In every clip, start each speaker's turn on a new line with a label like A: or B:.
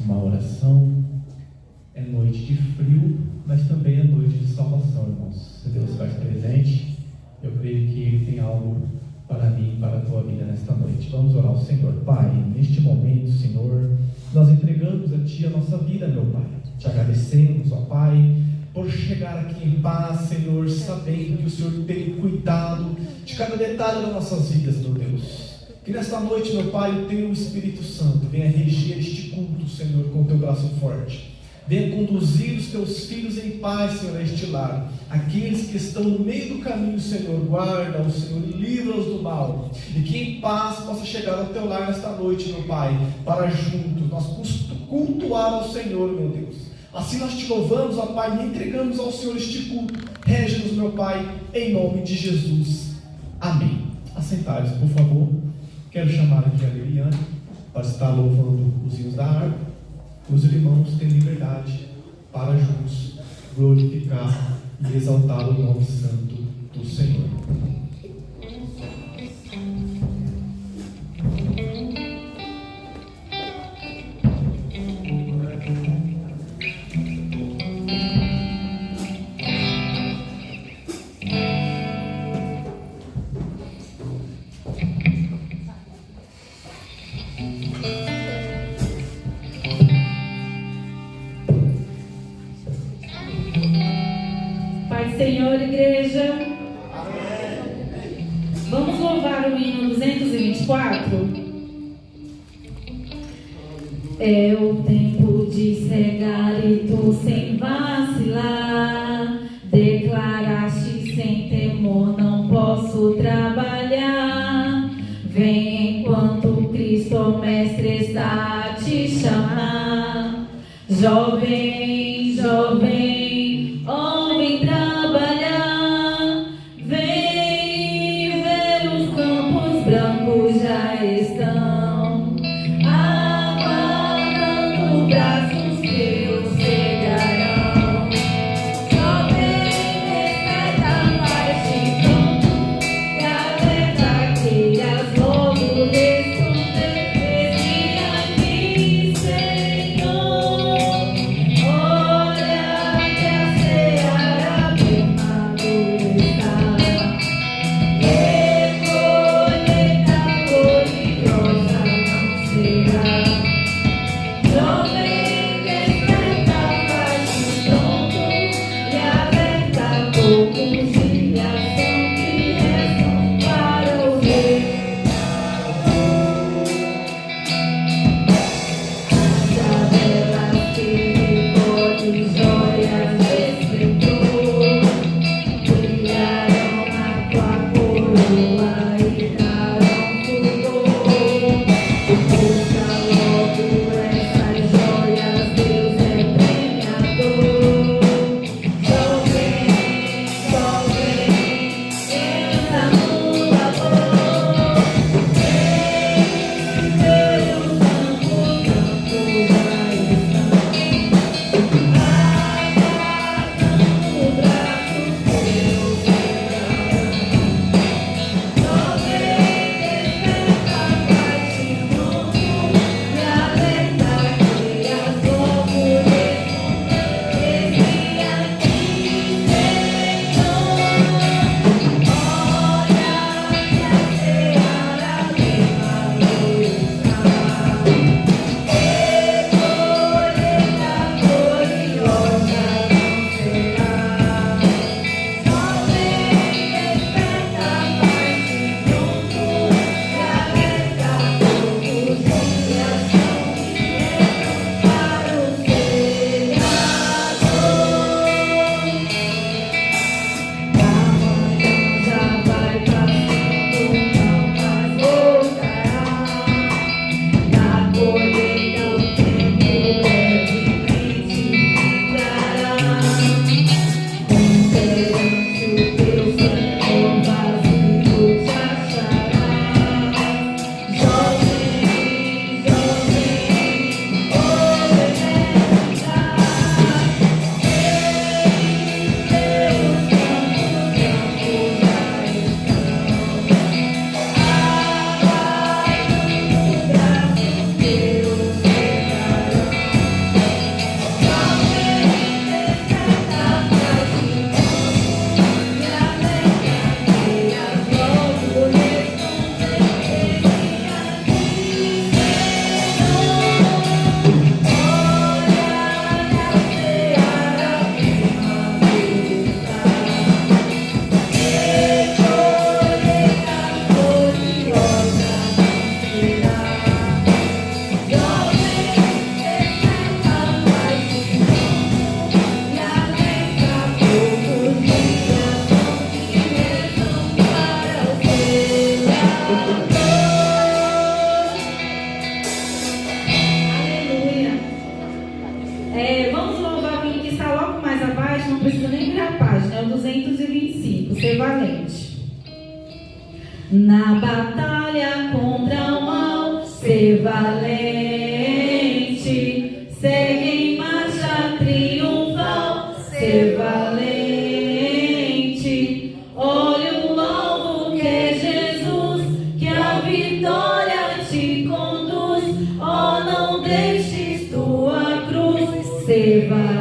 A: uma oração. É noite de frio, mas também é noite de salvação, irmãos. Se Deus faz presente, eu creio que Ele tem algo para mim e para a tua vida nesta noite. Vamos orar ao Senhor. Pai, neste momento, Senhor, nós entregamos a Ti a nossa vida, meu Pai. Te agradecemos, ó Pai, por chegar aqui em paz, Senhor, sabendo que o Senhor tem cuidado de cada detalhe das nossas vidas, meu Deus. Que nesta noite, meu Pai, o Teu Espírito Santo venha reger este culto, Senhor, com o Teu braço forte. Venha conduzir os Teus filhos em paz, Senhor, a este lar. Aqueles que estão no meio do caminho, Senhor, guarda-os, Senhor, e livra-os do mal. E que em paz possa chegar ao Teu lar nesta noite, meu Pai, para juntos nós cultuar ao Senhor, meu Deus. Assim nós Te louvamos, ó Pai, e entregamos ao Senhor este culto. Rege-nos, meu Pai, em nome de Jesus. Amém. Assentados, por favor. Quero chamar aqui a Liliane para estar louvando os hinos da harpa. Os irmãos têm liberdade para juntos glorificar e exaltar o nome santo do Senhor.
B: Senhor, igreja. Vamos louvar o hino 224. É o tempo de cegar e tu sem vacilar. Declaraste sem temor, não posso trabalhar. Vem enquanto Cristo Mestre está a te chamar. Jovem, jovem, homem trabalhar. Vem ver os campos brancos já estão aguardando braços que os cegarão. Jovem, desperta mais de campo e alerta que as logo responder. Esse aqui, Senhor, olha que a seara bem madura está. Recolheita gloriosa não será. Jovem, desperta, faz-te pronto e alerta poucos de ação que restam para o rei. As velas que recolhem joias de esplendor brilharão na tua coroa e darão fulgor. Busca logo essas joias. mais abaixo, não precisa nem virar a página, é o 225, ser valente. Na batalha contra o mal, ser valente, segue em marcha triunfal, ser valente, olha o alvo que é Jesus, que a vitória te conduz, oh, não deixes tua cruz, ser valente.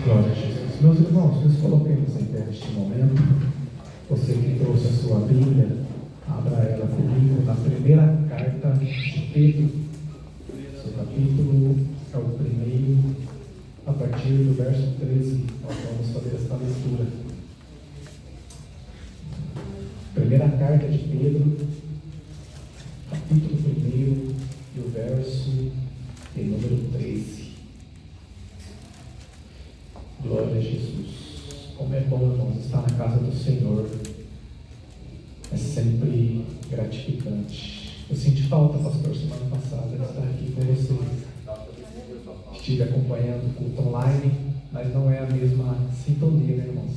A: Glória a Jesus. Meus irmãos, nos coloquemos em pé neste momento. Você que trouxe a sua Bíblia, abra ela comigo na primeira carta de Pedro. Seu capítulo é o primeiro, a partir do verso 13. Nós vamos fazer esta leitura. Primeira carta de Pedro, capítulo 1 e o verso de número 13. Glória a Jesus. Como é bom, irmãos, estar na casa do Senhor. É sempre gratificante. Eu senti falta, pastor, semana passada, de estar aqui com vocês. Estive acompanhando o culto online, mas não é a mesma sintonia, né, irmãos?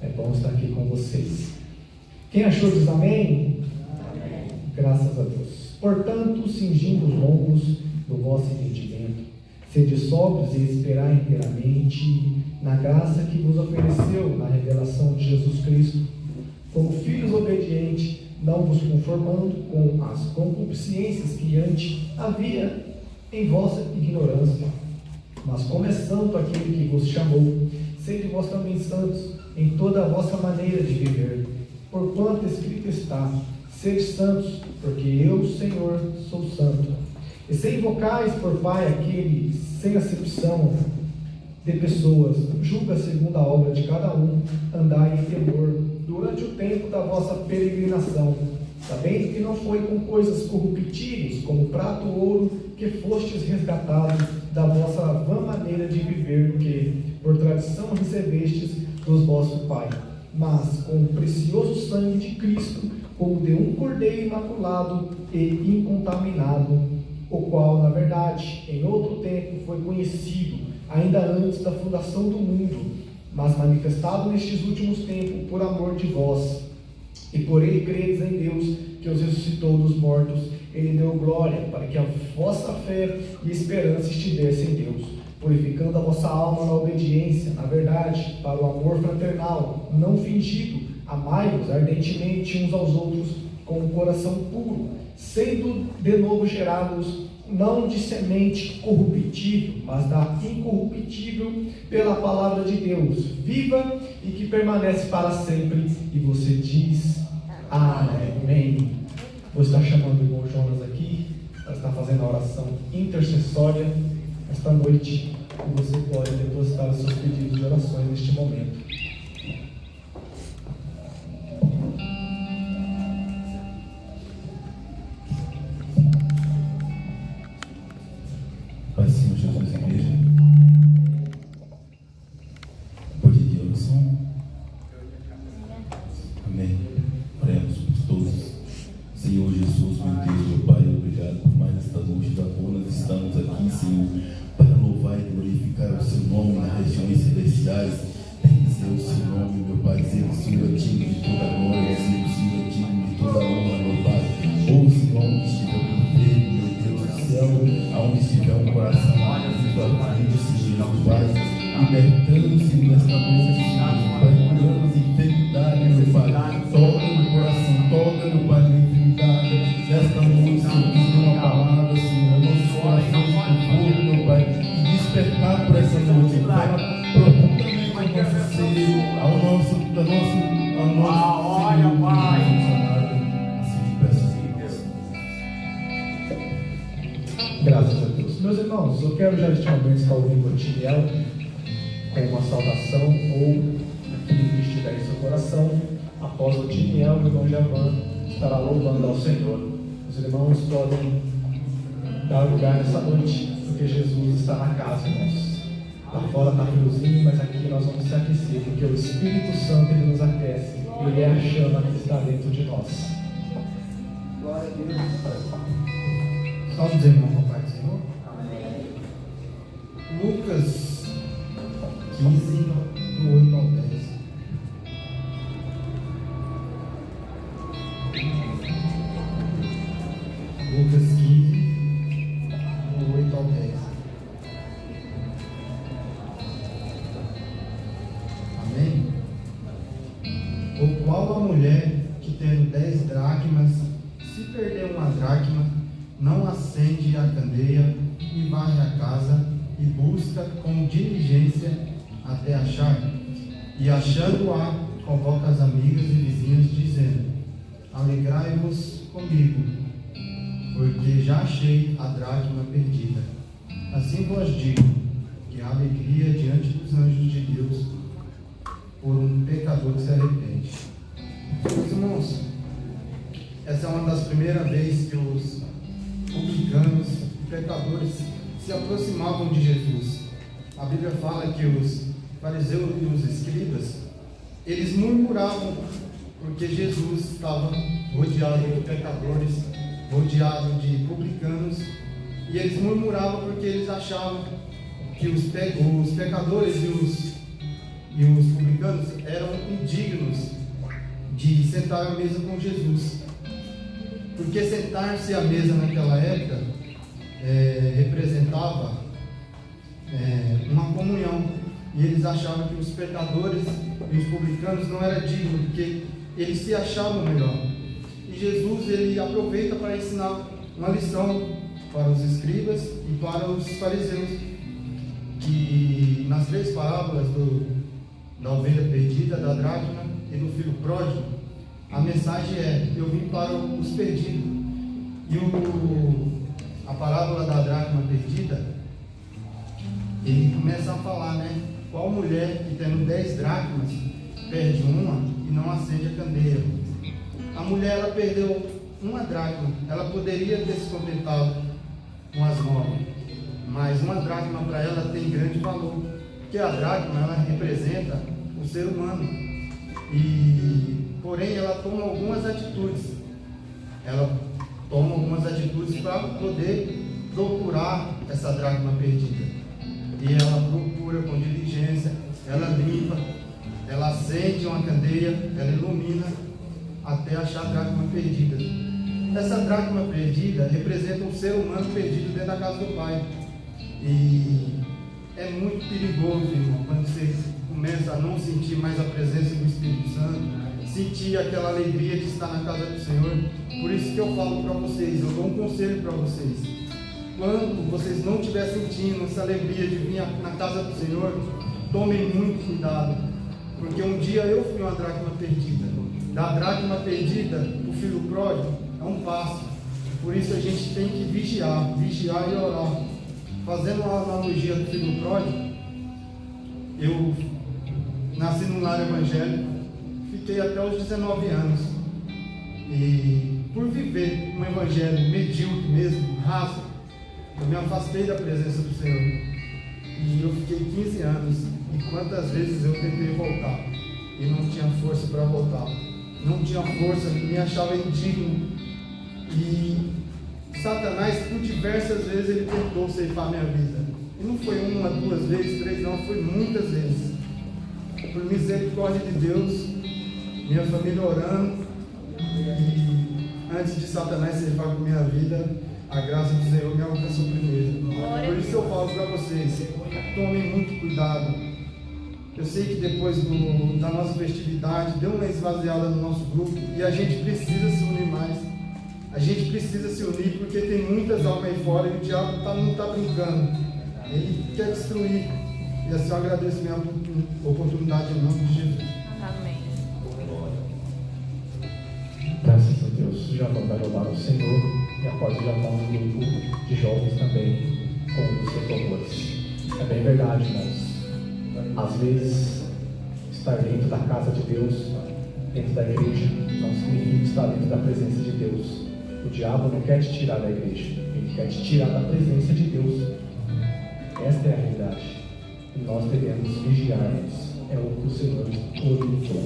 A: É bom estar aqui com vocês. Quem achou diz amém? Amém.
C: Graças a Deus. Portanto, cingindo os lombos do vosso entendimento, sede sóbrios e esperai inteiramente na graça que vos ofereceu na revelação de Jesus Cristo. Como filhos obedientes, não vos conformando com as concupiscências que antes havia em vossa ignorância, mas como é santo aquele que vos chamou, sede vós também santos em toda a vossa maneira de viver. Porquanto escrito está: sede santos, porque eu, Senhor, sou santo. E se invocais por Pai aquele sem acepção de pessoas, julga segundo a obra de cada um, andai em temor durante o tempo da vossa peregrinação, sabendo que não foi com coisas corruptíveis, como prata ou ouro, que fostes resgatados da vossa vã maneira de viver, que por tradição recebestes dos vossos pais, mas com o precioso sangue de Cristo, como de um cordeiro imaculado e incontaminado, o qual, na verdade, em outro tempo foi conhecido, ainda antes da fundação do mundo, mas manifestado nestes últimos tempos por amor de vós. E por ele credes em Deus, que os ressuscitou dos mortos. Ele deu glória, para que a vossa fé e esperança estivessem em Deus, purificando a vossa alma na obediência, na verdade, para o amor fraternal, não fingido. Amai-vos ardentemente uns aos outros, com um coração puro, sendo de novo gerados, não de semente corruptível, mas da incorruptível, pela palavra de Deus, viva e que permanece para sempre. E você diz: amém. Vou estar chamando o irmão Jonas aqui para estar fazendo a oração intercessória esta noite, e você pode depositar os seus pedidos de orações neste momento.
D: Pai, Senhor Jesus, igreja, pode de oração. Amém. Oremos por todos. Senhor Jesus, meu Deus, meu Pai, obrigado por mais esta noite da qual nós estamos aqui, Senhor, para louvar e glorificar o seu nome nas regiões celestiais. Bendizer o seu nome, meu Pai, dizer que o Senhor é digno de toda a glória, dizer que o Senhor é digno de toda a honra, meu Pai. Ou Senhor, onde estiver o enfermo, meu Deus do céu, aonde estiver um coração aflito, Senhor, Pai, libertando, Senhor, nesta noite, Senhor, Pai, curando as enfermidades, meu Pai, toca no coração, toca no Pai, na enfermidade, nesta noite, Senhor, diz uma palavra, Senhor, nossos corações com fogo, meu Pai, e despertar por essa noite, Pai, profundamente ao nosso ser, ao nosso
E: olha, Pai.
D: Assim te peço,
C: Graças a Deus. Meus irmãos, eu quero já neste momento estar ouvindo o Tiniel com uma saudação, ou aquilo que estiver em seu coração. Após o Tiniel, o irmão Javan estará louvando ao Senhor. Os irmãos podem dar lugar nessa noite, porque Jesus está na casa, irmãos. Lá fora está friozinho, mas aqui nós vamos se aquecer, porque o Espírito Santo ele nos aquece. Ele é a chama que está dentro de nós.
E: Glória a Deus.
C: Só dizer, irmão, com a Pai do Senhor.
F: Lucas 15, do 8 ao 10. Lucas 15, do 8 ao 10. Amém? O qual a mulher que tendo 10 dracmas, se perder uma dracma, não acende a candeia e varre a casa e busca com diligência até achar, e achando-a, convoca as amigas e vizinhas, dizendo: alegrai-vos comigo, porque já achei a dracma perdida. Assim vos digo, que há alegria diante dos anjos de Deus por um pecador que se arrepende. Meus irmãos, essa é uma das primeiras vezes que os publicanos e pecadores se aproximavam de Jesus. A Bíblia fala que os fariseus e os escribas, eles murmuravam porque Jesus estava rodeado de pecadores, rodeado de publicanos, e eles murmuravam porque eles achavam que os pecadores e os publicanos eram indignos de sentar à mesa com Jesus. Porque sentar-se à mesa naquela época representava uma comunhão, e eles achavam que os pecadores e os publicanos não eram dignos, porque eles se achavam melhor. E Jesus, ele aproveita para ensinar uma lição para os escribas e para os fariseus, que nas 3 parábolas da ovelha perdida, da dracma e do filho pródigo, a mensagem é: eu vim para os perdidos. E a parábola da dracma perdida, ele começa a falar, né? Qual mulher que tendo 10 dracmas perde uma e não acende a candeia? A mulher, ela perdeu uma dracma, ela poderia ter se contentado com as 9, mas uma dracma para ela tem grande valor, porque a dracma, ela representa o ser humano, e porém ela toma algumas atitudes, para poder procurar essa dracma perdida, e ela procura com diligência, ela limpa, ela acende uma candeia, ela ilumina até achar a dracma perdida. Essa dracma perdida representa um ser humano perdido dentro da casa do Pai. E é muito perigoso, irmão, quando você começa a não sentir mais a presença do Espírito Santo, sentir aquela alegria de estar na casa do Senhor. Por isso que eu falo para vocês, eu dou um conselho para vocês: quando vocês não estiverem sentindo essa alegria de vir na casa do Senhor, tomem muito cuidado, porque um dia eu fui uma dracma perdida. Da dracma perdida, o filho pródigo é um passo. Por isso a gente tem que vigiar e orar. Fazendo uma analogia do filho pródigo, eu nasci num lar evangélico, fiquei até os 19 anos, e por viver um evangelho medíocre mesmo, raso, eu me afastei da presença do Senhor, e eu fiquei 15 anos, e quantas vezes eu tentei voltar, e não tinha força para voltar, não tinha força, me achava indigno, e Satanás, por diversas vezes, ele tentou ceifar minha vida. E não foi 1, 2 vezes, 3, não, foi muitas vezes. Por misericórdia de Deus, minha família orando, e antes de Satanás ceifar com minha vida, a graça do Senhor me alcançou primeiro. Por isso eu falo para vocês, tomem muito cuidado. Eu sei que depois da nossa festividade, deu uma esvaziada no nosso grupo, e a gente precisa se unir mais. A gente precisa se unir, porque tem muitas almas aí fora e o diabo não está brincando. Ele quer destruir. E assim eu agradeço a minha oportunidade em nome de Jesus.
B: Amém.
A: Graças a Deus, já vai louvar o Senhor, e após já está um grupo de jovens também com os seus louvores. É bem verdade, irmãos. Às vezes, estar dentro da casa de Deus, dentro da igreja, não significa estar dentro da presença de Deus. O diabo não quer te tirar da igreja, ele quer te tirar da presença de Deus. Esta é a realidade. E nós devemos vigiar-nos. É o que o Senhor orientou.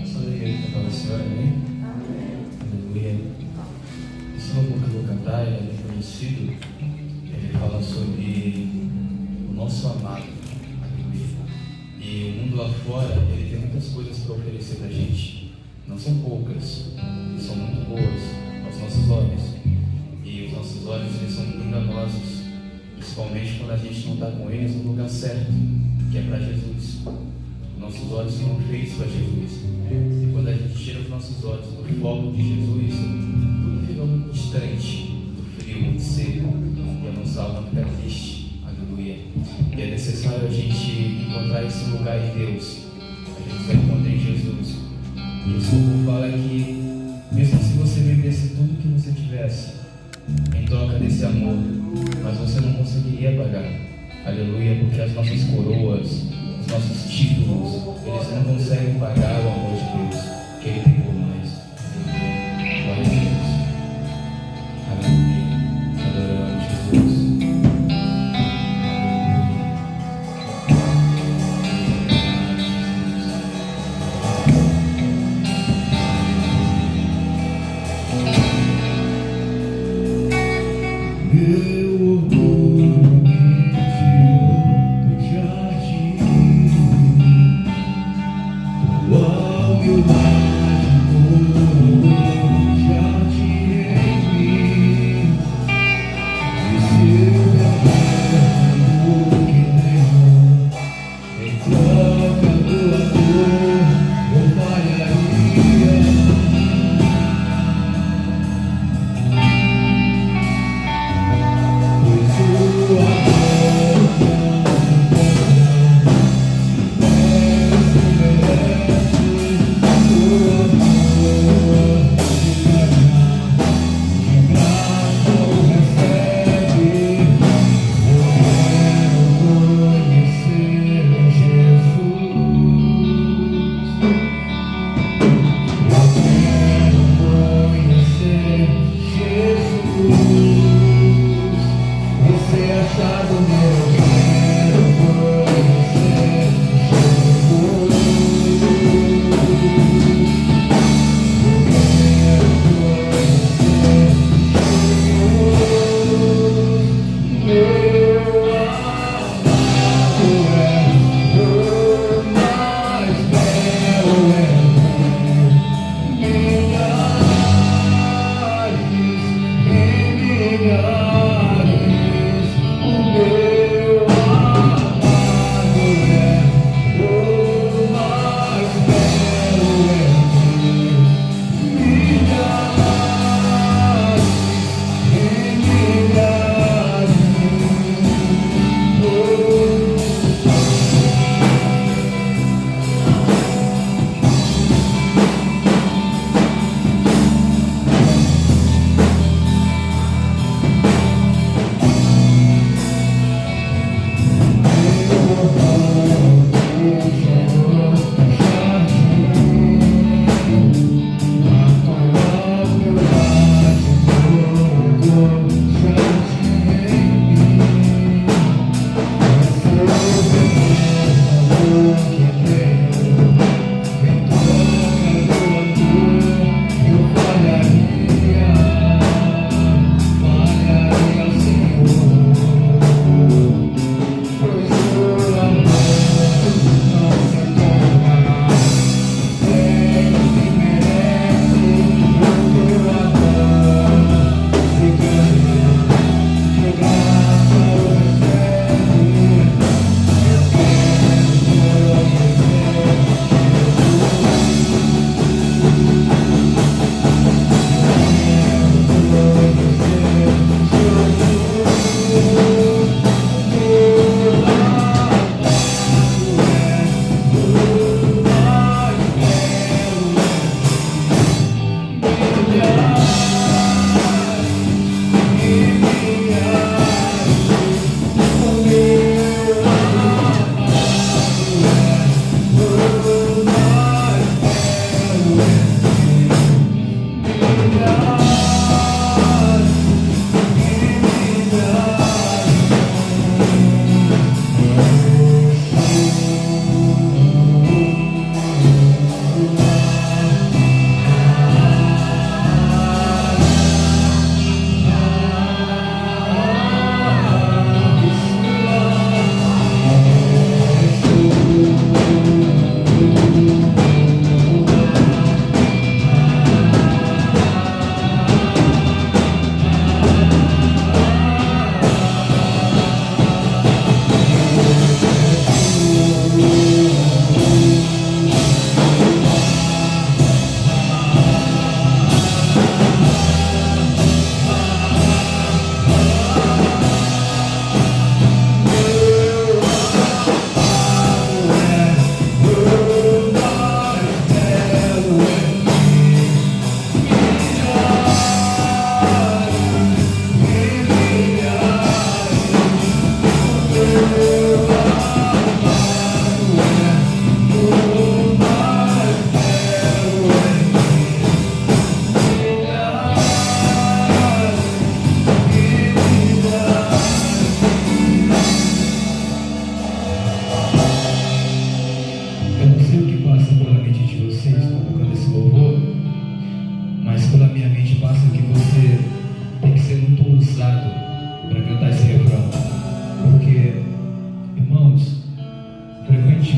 G: Só alegria cantar a senhora, amém? Aleluia. Esse louvor que eu vou cantar é conhecido. Ele fala sobre o nosso amado. E o mundo lá fora, ele tem muitas coisas para oferecer para a gente. Não são poucas, são muito boas aos nossos olhos. E os nossos olhos, eles são muito enganosos, principalmente quando a gente não está com eles no lugar certo, que é para Jesus. Nossos olhos foram feitos para Jesus. E quando a gente tira os nossos olhos do foco de Jesus, tudo fica muito distante do frio, muito seco, e a nossa alma fica triste. Aleluia. E é necessário a gente encontrar esse lugar em Deus. A gente vai encontrar em Jesus. E o Senhor fala que, mesmo se você vendesse tudo que você tivesse em troca desse amor, mas você não conseguiria pagar. Aleluia, porque as nossas coroas, os nossos títulos, eles não conseguem pagar o amor de Deus que Ele tem por nós. Glória a Deus. Aleluia. Adoramos Jesus.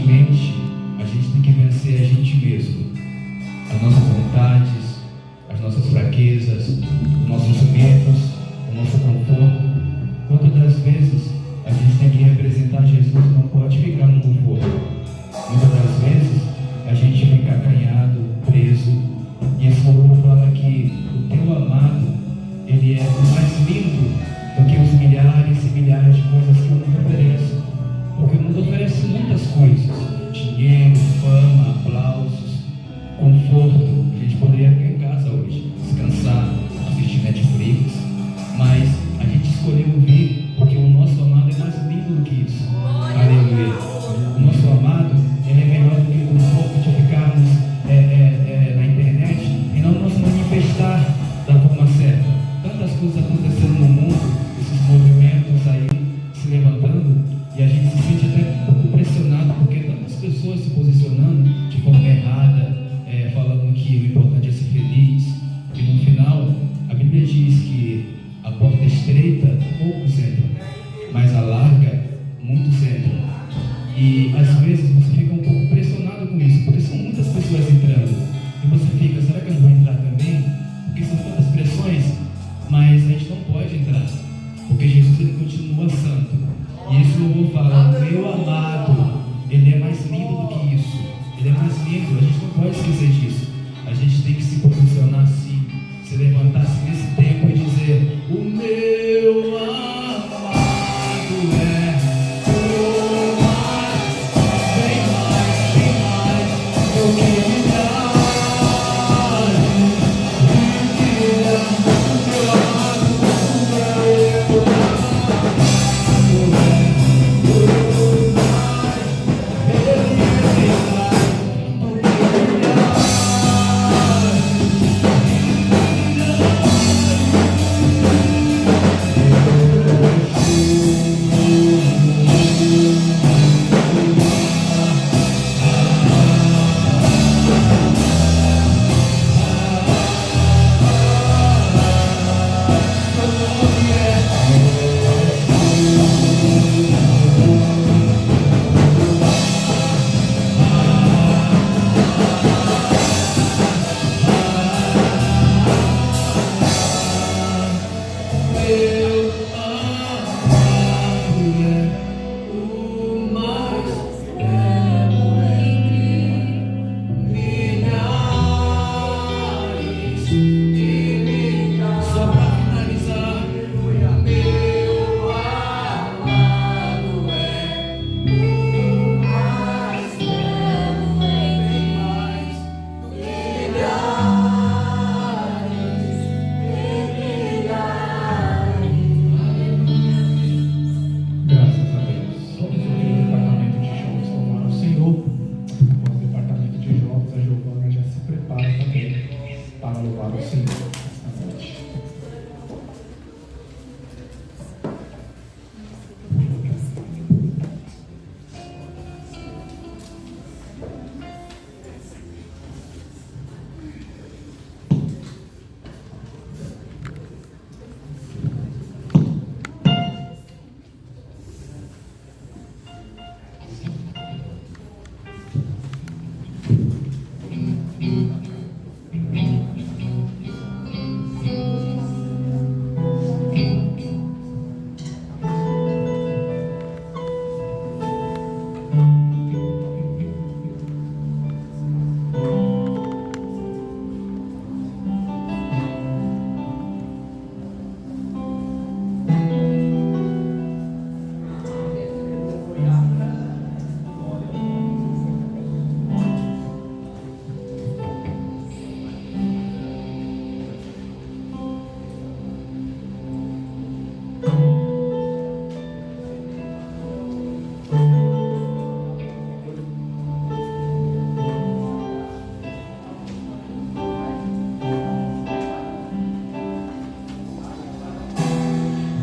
H: constantemente a gente tem que vencer a gente mesmo, as nossas vontades, as nossas fraquezas, os nossos medos, o nosso conforto. Quantas das vezes a gente tem que representar Jesus, não pode ficar no conforto. Muitas das vezes a gente fica acanhado, preso, e esse louvor fala que o teu amado, ele é mais lindo do que os milhares e milhares de coisas que o mundo oferece. Porque o mundo oferece muitas coisas: dinheiro, fama, aplausos, conforto. A gente poderia ficar em casa hoje, descansar, assistir Netflix, mas a gente escolheu vir porque o nosso amado é mais lindo do que isso. Aleluia. O nosso amado, ele é melhor do que o conforto de ficarmos na internet e não nos manifestar da forma certa. Tantas coisas acontecendo no mundo, esses movimentos aí se levantando, e a gente se sente até um pouco pressionado porque tantas pessoas se posicionando de forma errada, falando que o importante é ser feliz, e no final a Bíblia diz que a porta é estreita, poucos entram, mas a larga, muitos entram. E às vezes você fica um pouco pressionado com isso, porque são muitas pessoas entrando, e você fica, será que eu não vou entrar também? Porque são tantas pressões, mas a gente não pode entrar, porque Jesus, ele continua santo. E esse louvor fala: meu amado, ele é mais lindo do que isso, ele é mais lindo. A gente não pode esquecer disso. A gente tem que se posicionar assim, se levantar assim nesse tempo e dizer: o meu amado é o mais, bem mais do que milhares.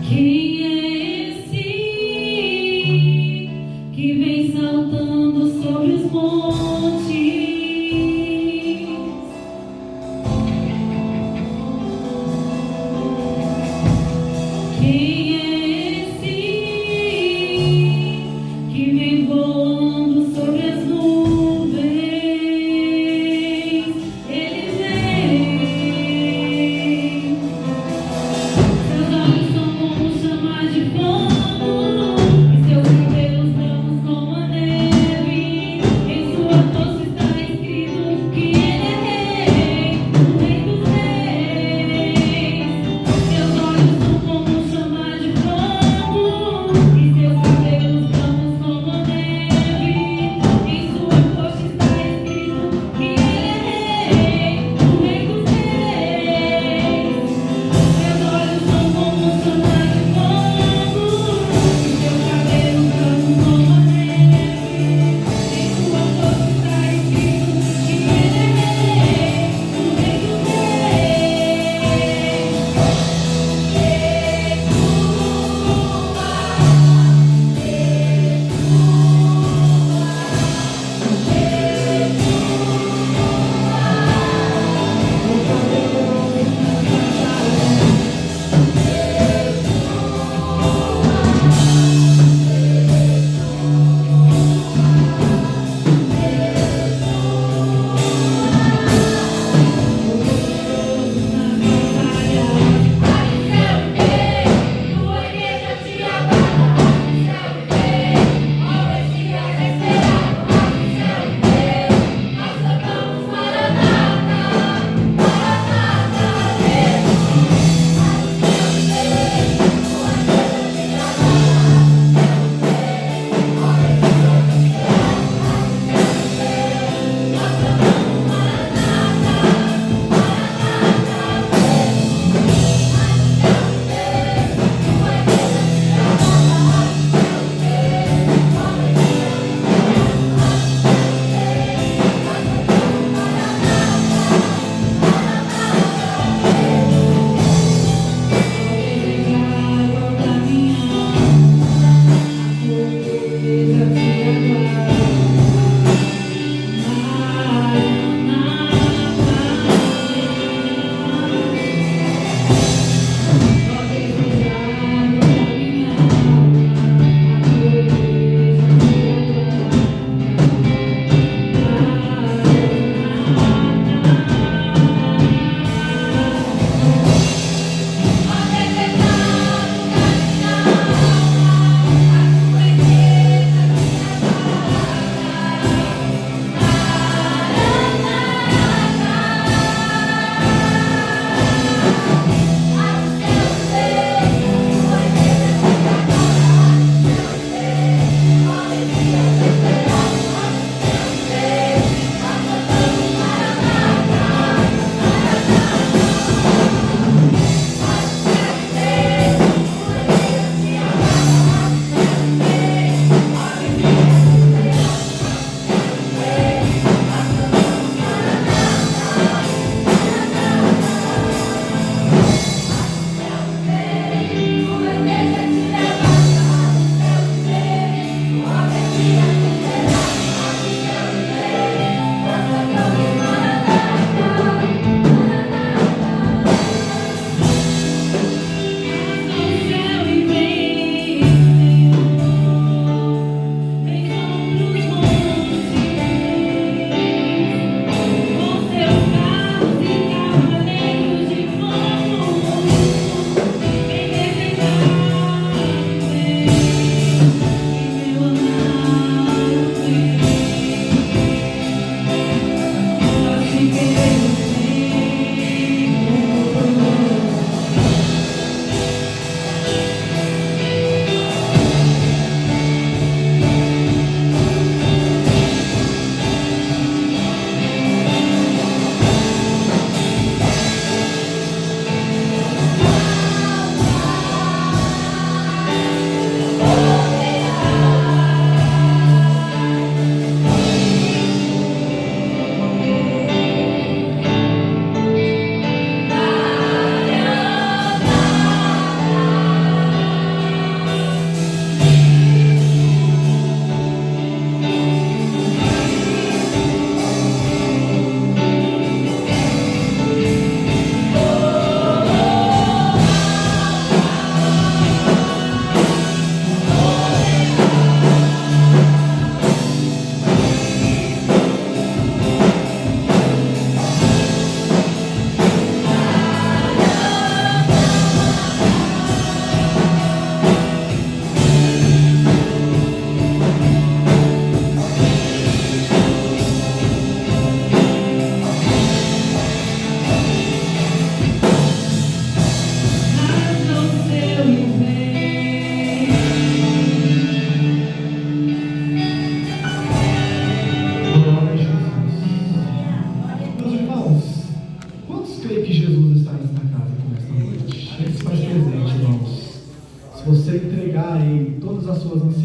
B: Quem é esse que vem saltando sobre os montes? Quem é esse que vem voando sobre as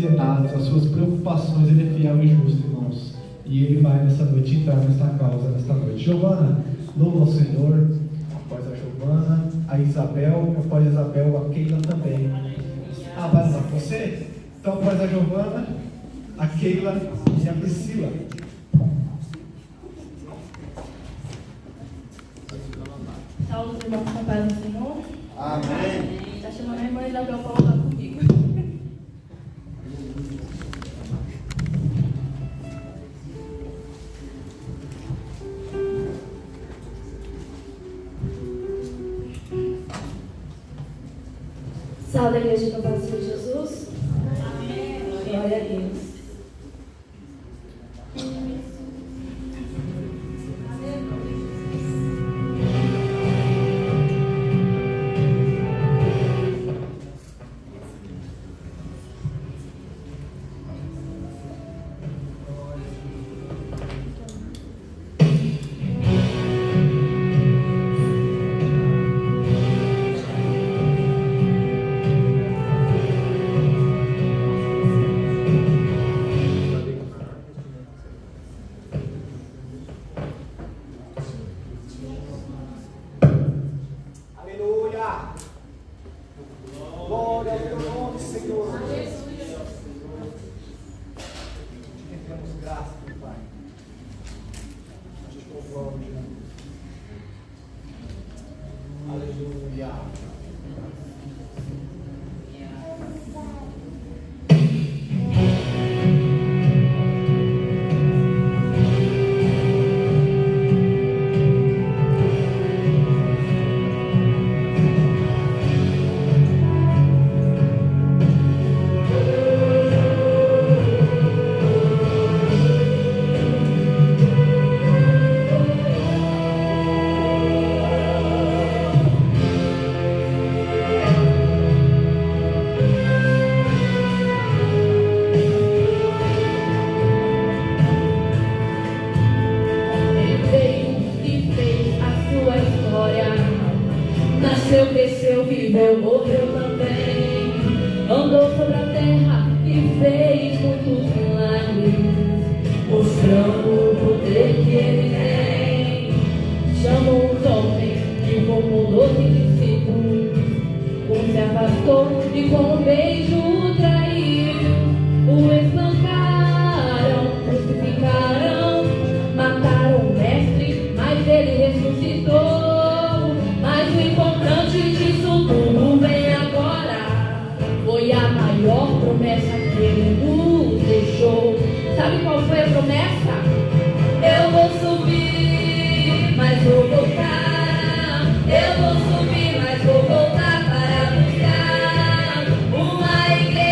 C: ansiedades, as suas preocupações. Ele é fiel e justo, irmãos. E Ele vai nessa noite entrar nesta causa, nesta noite. Giovana, louva ao Senhor. Após a Giovana, a Isabel. Após a Isabel, a Keila também. Ah, vai lá, você? Então, após a Giovana, a Keila e a Priscila.
B: Salve os irmãos com a paz do Senhor.
F: Amém.
B: Está chamando a irmã Isabel para falar comigo. Salve a igreja com a paz do Senhor Jesus. Amém. Glória a Deus. Eu vou subir, mas vou voltar para buscar uma igreja.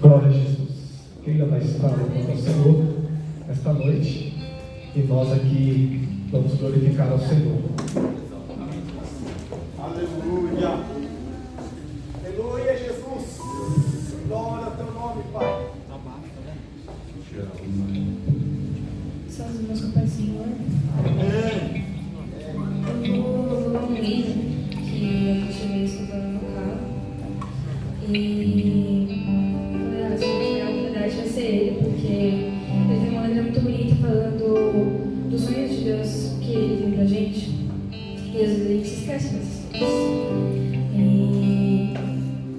C: Glória a Jesus. Queira dar estrada ao Senhor esta noite. E nós aqui vamos glorificar ao Senhor.
I: Aleluia. Aleluia, Jesus. Glória ao teu nome, Pai.
B: Só os meus companheiros, Senhor.
I: Amém.
B: Eu vou louvar um hino que eu cheguei escutando no carro. E eu falei, se eu tiver a oportunidade vai ser ele, porque ele tem uma letra muito bonita falando dos sonhos de Deus que ele tem pra gente. E às vezes a gente se esquece dessas coisas. E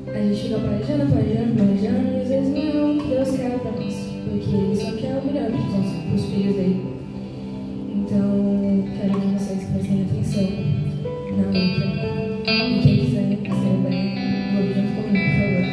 B: a gente fica planejando, e às vezes não é o que Deus quer pra nós, porque ele só quer o melhor pros filhos dele. Então, quero que vocês prestem atenção na letra. E quem quiser ser bem, vou junto comigo, por favor.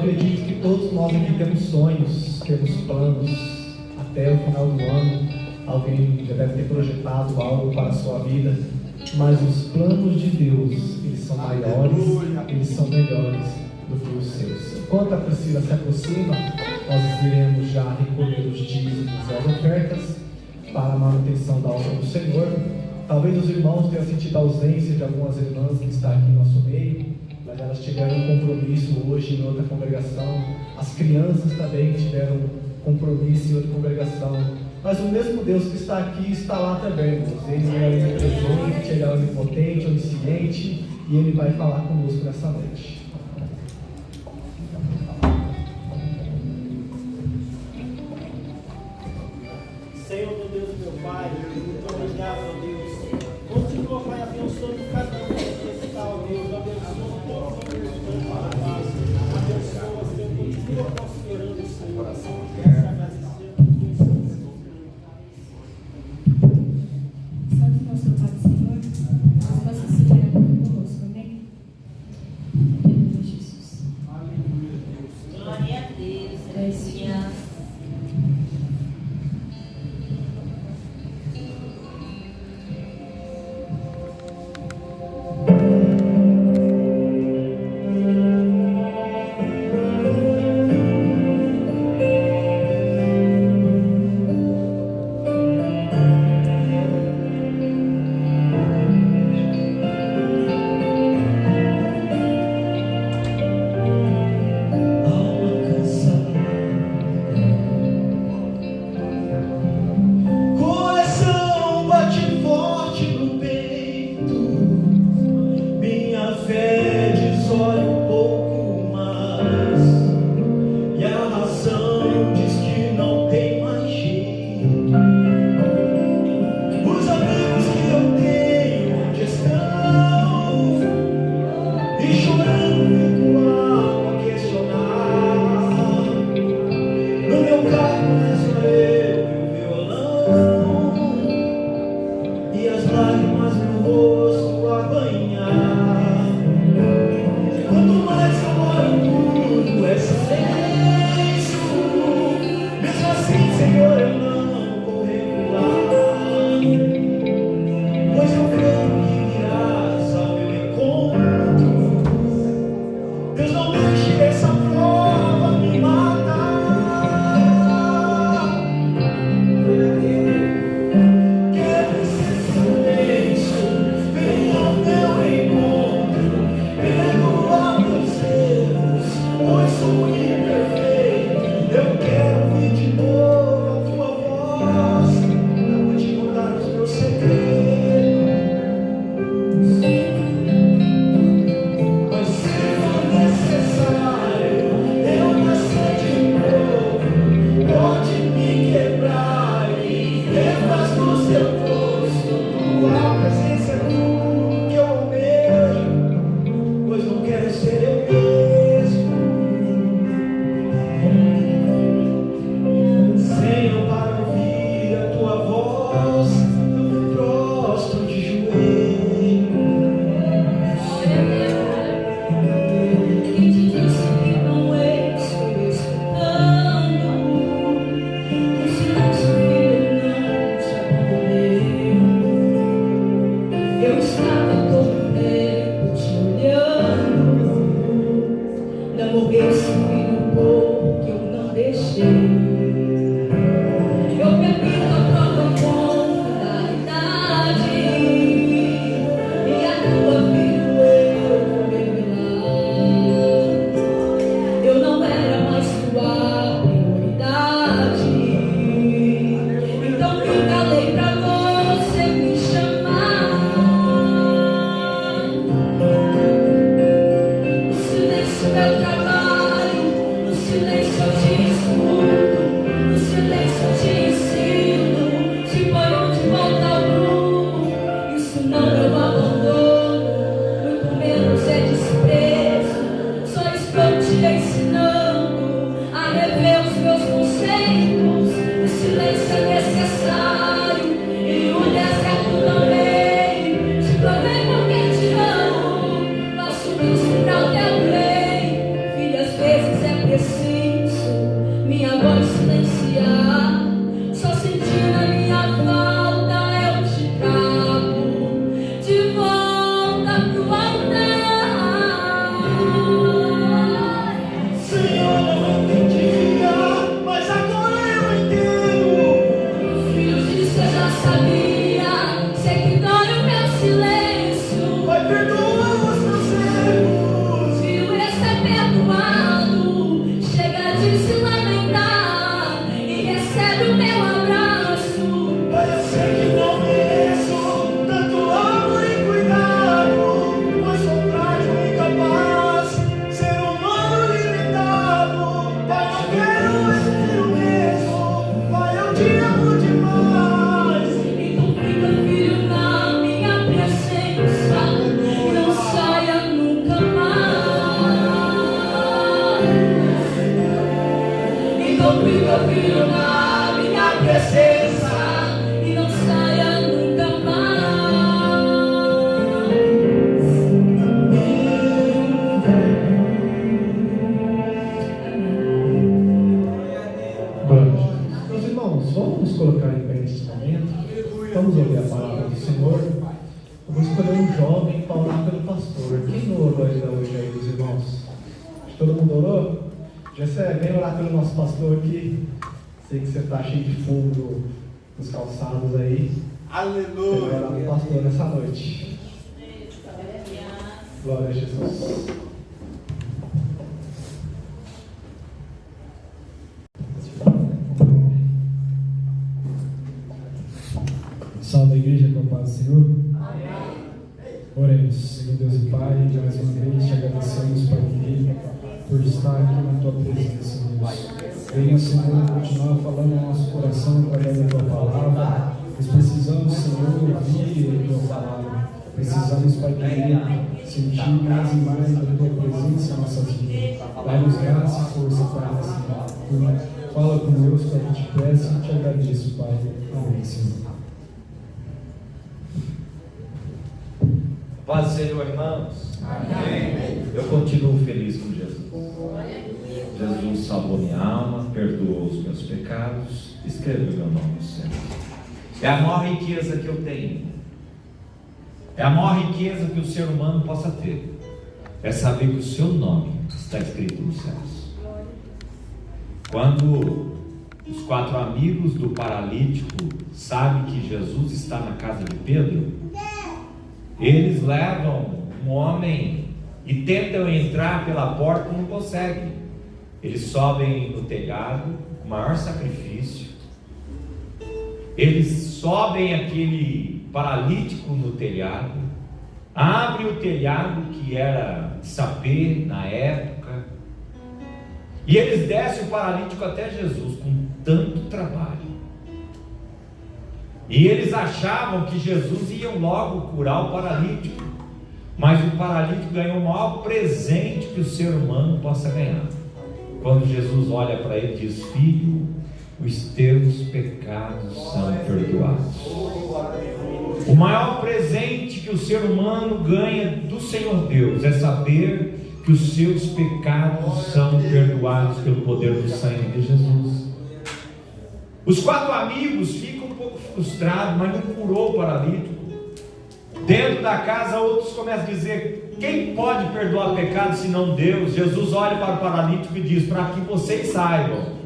C: acredito que todos nós aqui temos sonhos, temos planos até o final do ano. Alguém já deve ter projetado algo para a sua vida, mas os planos de Deus, eles são maiores, eles são melhores do que os seus. Enquanto a Priscila se aproxima, nós iremos já recolher os dízimos e as ofertas para a manutenção da obra do Senhor. Talvez os irmãos tenham sentido a ausência de algumas irmãs que estão aqui em nosso meio, mas elas tiveram um compromisso hoje em outra congregação. As crianças também tiveram compromisso em outra congregação. Mas o mesmo Deus que está aqui está lá também, irmãos. Ele é onipresente, Ele é onipotente, onisciente, e Ele vai falar conosco nessa noite.
I: Senhor, meu Deus, meu Pai, muito obrigado, ó Deus. Continua, Pai, abençoando cada um que está, ó Deus. Abençoa todos os meus para a paz. Abençoa, Senhor, continua prosperando, Senhor.
B: Santo nosso Pai do Senhor, as nossas senhoras conosco, amém? Em nome de Jesus.
I: Aleluia, Deus.
B: Glória a Deus, aleluia.
J: Coração bate forte no peito, minha fé diz olha um pouco mais, e a razão diz que não tem mais jeito. Os amigos que eu tenho onde estão, e chorando fico a questionar. No meu carro sou eu e o violão, e as lágrimas no rosto a banhar. Quanto mais eu oro, tudo é silêncio. Mesmo assim, Senhor, eu não vou recuar, pois eu creio que virás ao meu encontro. Deus, não deixe essa prova me matar. Quero esse silêncio, venha ao meu encontro, perdoa meus erros, pois sou imperfeito. Eu quero ouvir de novo a tua voz, pra te contar os meus segredos. Mas se for necessário, eu nascer de novo, pode me quebrar e refaz no seu rosto. Tua presença é tudo que eu almejo, pois não quero ser eu mesmo. Senhor, para ouvir a tua voz, eu me prostro de joelho.
B: Quem te disse que não estou escutando? O silêncio filho não te abandonei. Eu estava todo tempo te olhando. Não morreu esse filho pouco que eu não deixei. Eu permito a prova contra da idade, e a tua filho eu vou revelar. Eu não era mais tua prioridade, então me calei pra você me chamar. No silêncio eu trabalho, no silêncio eu te escuto. afirmar minha presença e não saia nunca mais.
C: Meus irmãos, vamos nos colocar em pé nesse momento. Vamos ouvir a palavra do Senhor. Eu vou escolher um jovem para orar pelo pastor. Quem não orou ainda hoje aí, dos irmãos? Todo mundo orou? Jessé, vem orar pelo nosso pastor aqui. Sei que você está cheio de fogo nos calçados aí.
J: Aleluia.
C: Vem orar pelo pastor nessa noite. Glória a Jesus.
K: Salve a igreja com a paz do Senhor. Oremos. Senhor Deus e Pai, mais uma vez te agradecemos, Pai querido, por estar aqui na tua presença, Deus. Venha, Senhor, continuar falando no nosso coração através da tua palavra. Nós precisamos, Senhor, ouvir a tua palavra. Precisamos, Pai querido, sentir mais e mais da tua presença em nossas vidas. Dá-nos graça e força para essa. Fala conosco, eu te peço e te agradeço, Pai. Amém, Senhor.
L: Paz do Senhor, irmãos. Amém. Eu continuo feliz com Jesus. Jesus salvou minha alma, perdoou os meus pecados, escreveu meu nome no céu. É a maior riqueza que eu tenho. É a maior riqueza que o ser humano possa ter. É saber que o seu nome está escrito nos céus. Quando os 4 amigos do paralítico sabem que Jesus está na casa de Pedro, eles levam um homem e tentam entrar pela porta e não conseguem. Eles sobem no telhado, o maior sacrifício. Eles sobem aquele paralítico no telhado, abrem o telhado que era de sapê na época, e eles descem o paralítico até Jesus com tanto trabalho. E eles achavam que Jesus ia logo curar o paralítico, mas o paralítico ganhou o maior presente que o ser humano possa ganhar. Quando Jesus olha para ele e diz: filho, os teus pecados são perdoados. O maior presente que o ser humano ganha do Senhor Deus é saber que os seus pecados são perdoados pelo poder do sangue de Jesus. Os 4 amigos ficam um pouco frustrados, mas não curou o paralítico. Dentro da casa, outros começam a dizer: quem pode perdoar pecado senão Deus? Jesus olha para o paralítico e diz: para que vocês saibam.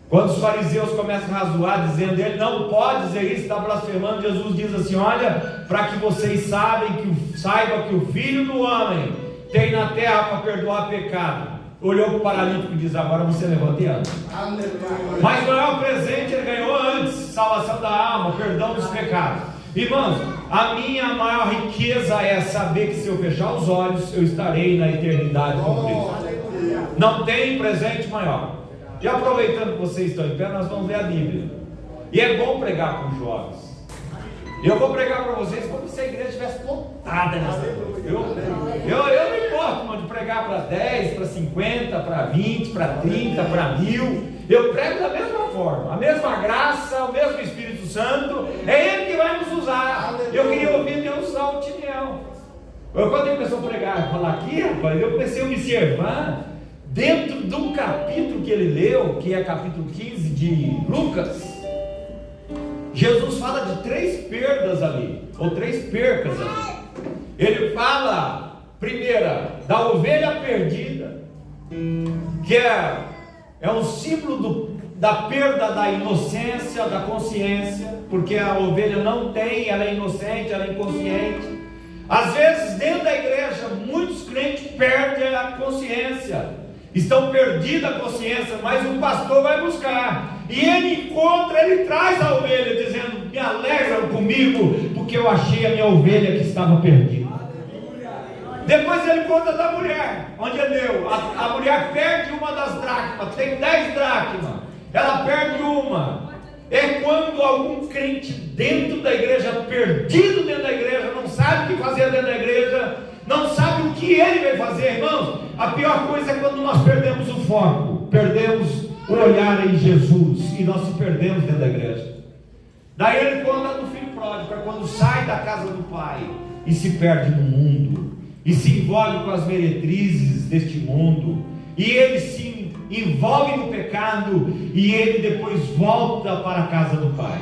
L: Quando os fariseus começam a razoar, dizendo: ele não pode dizer isso, está blasfemando, Jesus diz assim: olha, para que vocês saibam que o Filho do Homem tem na terra para perdoar pecado. Olhou para o paralítico e diz: agora você levanta e anda. Mas o maior presente ele ganhou antes: salvação da alma, perdão dos pecados. Irmãos, a minha maior riqueza é saber que se eu fechar os olhos, eu estarei na eternidade com Cristo. Não tem presente maior. E aproveitando que vocês estão em pé, nós vamos ler a Bíblia. E é bom pregar com os jovens. E eu vou pregar para vocês como se a igreja estivesse lotada nessa noite. Eu não importo, mano, de pregar para 10, para 50, para 20, para 30, para 1000. Eu prego da mesma forma, a mesma graça, o mesmo Espírito Santo. É Ele que vai nos usar. Eu queria ouvir Deus usar o Tineão. Quando ele começou a pregar, falar aqui, rapaz, eu comecei a observar dentro de um capítulo que ele leu, que é capítulo 15 de Lucas. Jesus fala de 3 perdas ali, ou 3 percas ali. Ele fala, primeira, da ovelha perdida, que é um símbolo da perda da inocência, da consciência, porque a ovelha não tem, ela é inocente, ela é inconsciente. Às vezes, dentro da igreja, muitos crentes perdem a consciência, estão perdidos a consciência, mas o pastor vai buscar. E ele encontra, ele traz a ovelha, dizendo: me alegram comigo, porque eu achei a minha ovelha que estava perdida. Depois ele conta da mulher, onde ele deu. A mulher perde uma das dracmas, tem 10 dracmas, ela perde uma. É quando algum crente dentro da igreja, perdido dentro da igreja, não sabe o que fazer dentro da igreja, não sabe o que ele vai fazer, irmãos. A pior coisa é quando nós perdemos o foco, perdemos o olhar em Jesus e nós se perdemos dentro da igreja. Daí ele conta do filho pródigo, é quando sai da casa do pai e se perde no mundo, e se envolve com as meretrizes deste mundo, e ele se envolve no pecado, e ele depois volta para a casa do pai.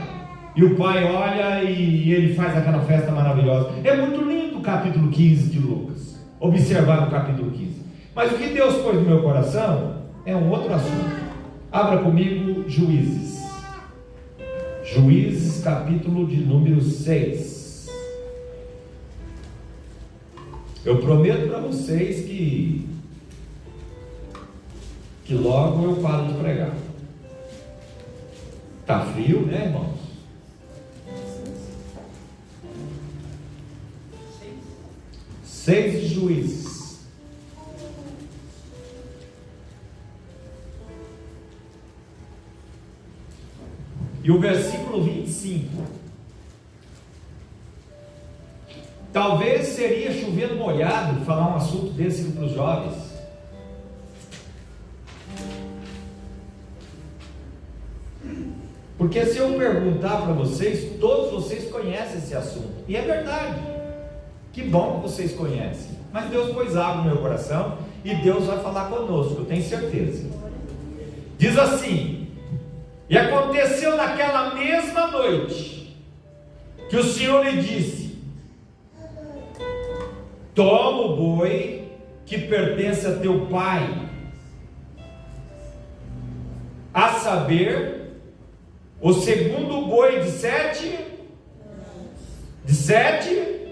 L: E o pai olha e ele faz aquela festa maravilhosa. É muito lindo o capítulo 15 de Lucas, observar o capítulo 15. Mas o que Deus pôs no meu coração é um outro assunto. Abra comigo Juízes. Juízes, capítulo de número 6. Eu prometo para vocês que logo eu paro de pregar. Tá frio, né, irmãos? 6 de Juízes. E o versículo 25. Talvez seria chovendo molhado falar um assunto desse para os jovens. Porque se eu perguntar para vocês, todos vocês conhecem esse assunto. E é verdade. Que bom que vocês conhecem. Mas Deus pôs algo no meu coração e Deus vai falar conosco, eu tenho certeza. Diz assim: e aconteceu naquela mesma noite que o Senhor lhe disse: toma o boi que pertence a teu pai, a saber, o segundo boi de 7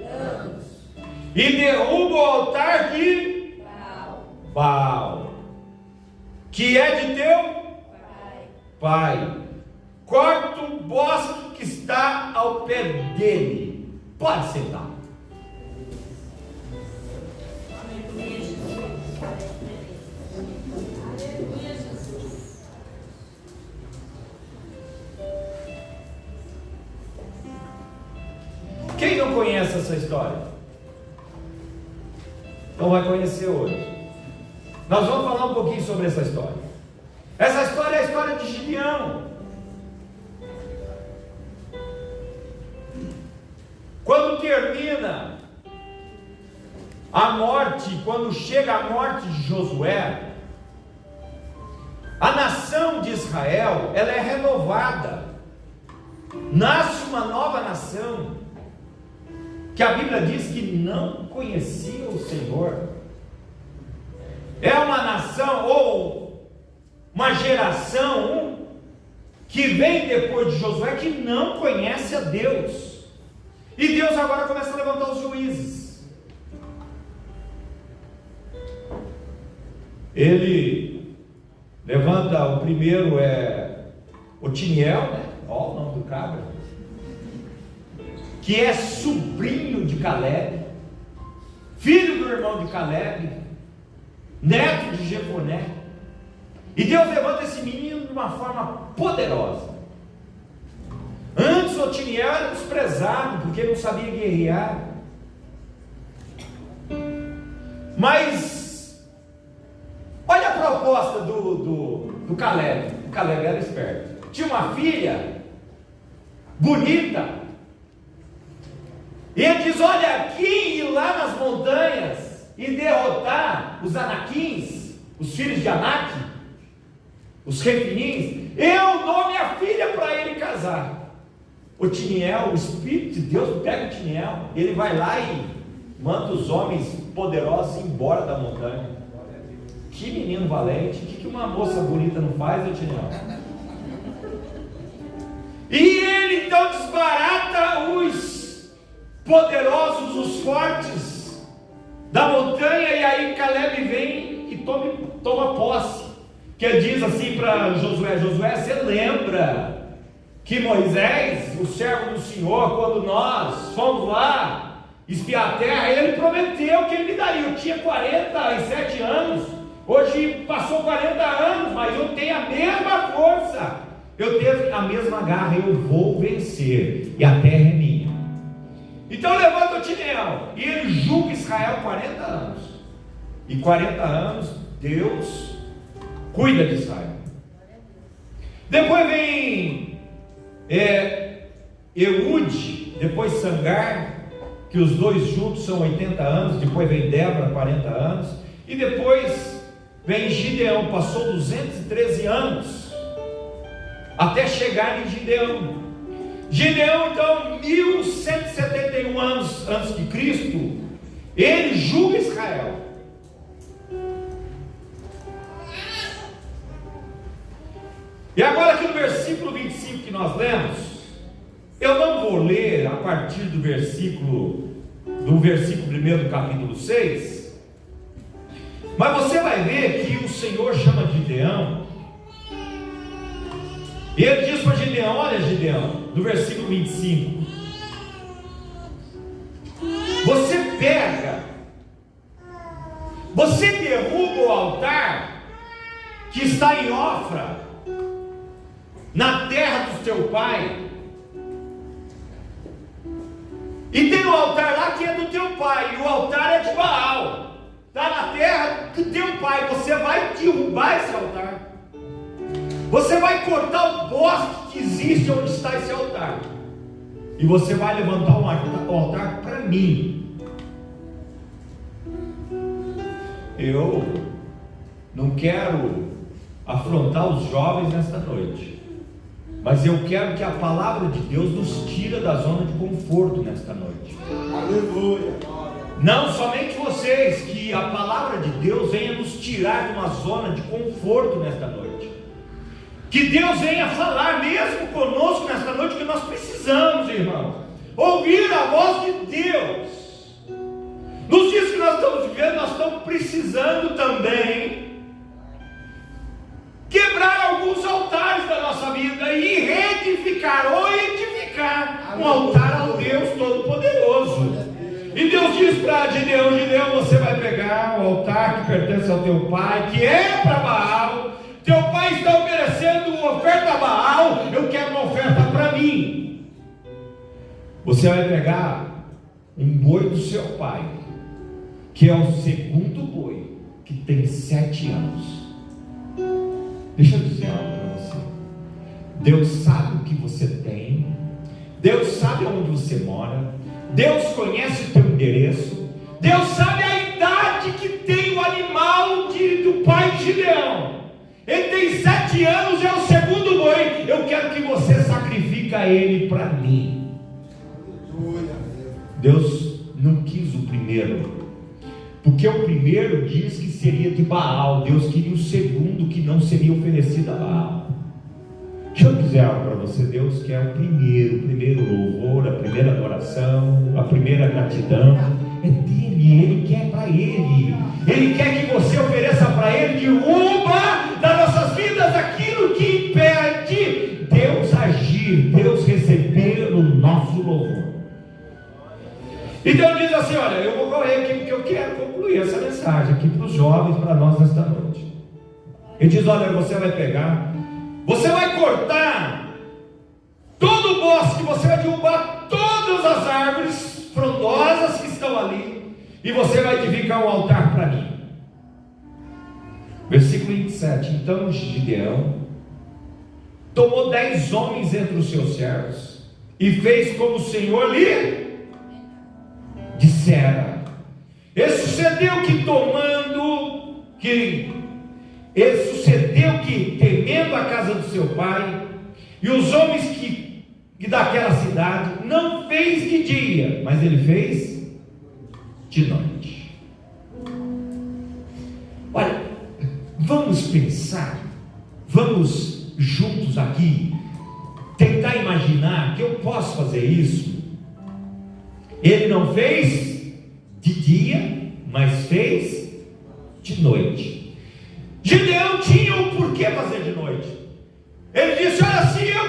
L: anos, e derruba o altar de Baal, que é de teu pai. Corta o bosque que está ao pé dele. Pode sentar. Quem não conhece essa história? Então vai conhecer hoje. Nós vamos falar um pouquinho sobre essa história. Essa história é a história de Gideão. Quando termina a morte, quando chega a morte de Josué, a nação de Israel, ela é renovada. Nasce uma nova nação, que a Bíblia diz que não conhecia o Senhor. É uma nação ou uma geração que vem depois de Josué que não conhece a Deus. E Deus agora começa a levantar os juízes. Ele levanta, o primeiro é Otiniel, né? Olha o nome do cabra, que é sobrinho de Caleb, filho do irmão de Caleb, neto de Jefoné. E Deus levanta esse menino de uma forma poderosa. Antes Otiniel era desprezado, porque ele não sabia guerrear. Mas olha a proposta do Caleb. O Caleb era esperto. Tinha uma filha bonita. E ele diz: olha, quem ir lá nas montanhas e derrotar os Anaquins, os filhos de Anak, os Refinins, eu dou minha filha para ele casar. Otiniel, o Espírito de Deus pega Otiniel, ele vai lá e manda os homens poderosos embora da montanha. Que menino valente. O que uma moça bonita não faz, Otiniel? E ele então desbarata os poderosos, os fortes da montanha. E aí Caleb vem e toma posse. Que diz assim para Josué: Josué, você lembra que Moisés, o servo do Senhor, quando nós fomos lá espiar a terra, ele prometeu que ele me daria. Eu tinha 47 anos, hoje passou 40 anos, mas eu tenho a mesma força, eu tenho a mesma garra, eu vou vencer, e a terra é minha. Então levanta Otiniel, e ele julga Israel 40 anos. e 40 anos Deus cuida de Israel. Depois vem Eude, depois Sangar, que os dois juntos são 80 anos, depois vem Débora, 40 anos, e depois vem Gideão, passou 213 anos, até chegar em Gideão. Gideão, então, 1171 anos antes de Cristo, ele julga Israel. E agora aqui no versículo 25 que nós lemos, eu não vou ler a partir do versículo 1 do capítulo 6, mas você vai ver que o Senhor chama Gideão, e ele diz para Gideão: olha Gideão, do versículo 25, você derruba o altar que está em Ofra, na terra do teu pai, e tem um altar lá que é do teu pai, e o altar é de Baal, está na terra do teu pai. Você vai derrubar esse altar, você vai cortar o poste que existe onde está esse altar, e você vai levantar um altar para mim. Eu não quero afrontar os jovens nesta noite, mas eu quero que a palavra de Deus nos tire da zona de conforto nesta noite.
F: Aleluia.
L: Não somente vocês, que a palavra de Deus venha nos tirar de uma zona de conforto nesta noite. Que Deus venha falar mesmo conosco nesta noite, que nós precisamos, irmão, ouvir a voz de Deus. Nos dias que nós estamos vivendo, nós estamos precisando também quebrar alguns altares da nossa vida e reedificar ou edificar um altar ao Deus Todo-Poderoso. E Deus diz para Gideão: Gideão, você vai pegar o altar que pertence ao teu pai, que é para Baal. Teu pai está oferecendo uma oferta a Baal, eu quero uma oferta para mim. Você vai pegar um boi do seu pai, que é o segundo boi, que tem 7 anos. Deixa eu dizer algo para você. Deus sabe o que você tem, Deus sabe onde você mora, Deus conhece o teu endereço, Deus sabe a idade que tem o animal do pai de Gideão. Ele tem 7 anos, é o segundo boi. Eu quero que você sacrifique ele para mim. Deus não quis o primeiro, porque o primeiro diz que seria de Baal. Deus queria o segundo, que não seria oferecido a Baal. Deixa eu dizer algo para você. Deus quer o primeiro louvor, a primeira adoração, a primeira gratidão. É dele, Ele quer para Ele. Ele quer que você ofereça para Ele. Derruba das nossas vidas aquilo que impede Deus agir, Deus receber o nosso louvor. Então diz assim: olha, eu vou correr aqui porque eu quero concluir essa mensagem aqui para os jovens, para nós nesta noite. Ele diz: olha, você vai pegar, você vai cortar todo o bosque, você vai derrubar todas as árvores frondosas que estão ali, e você vai edificar um altar para mim. Versículo 27. Então Gideão tomou 10 homens entre os seus servos e fez como o Senhor lhe dissera. E sucedeu que temendo a casa do seu pai e os homens que daquela cidade, não fez de dia, mas ele fez de noite. Olha, vamos pensar, vamos juntos aqui tentar imaginar que eu posso fazer isso. Ele não fez de dia, mas fez de noite. Gideão tinha o porquê fazer de noite. Ele disse: olha, se eu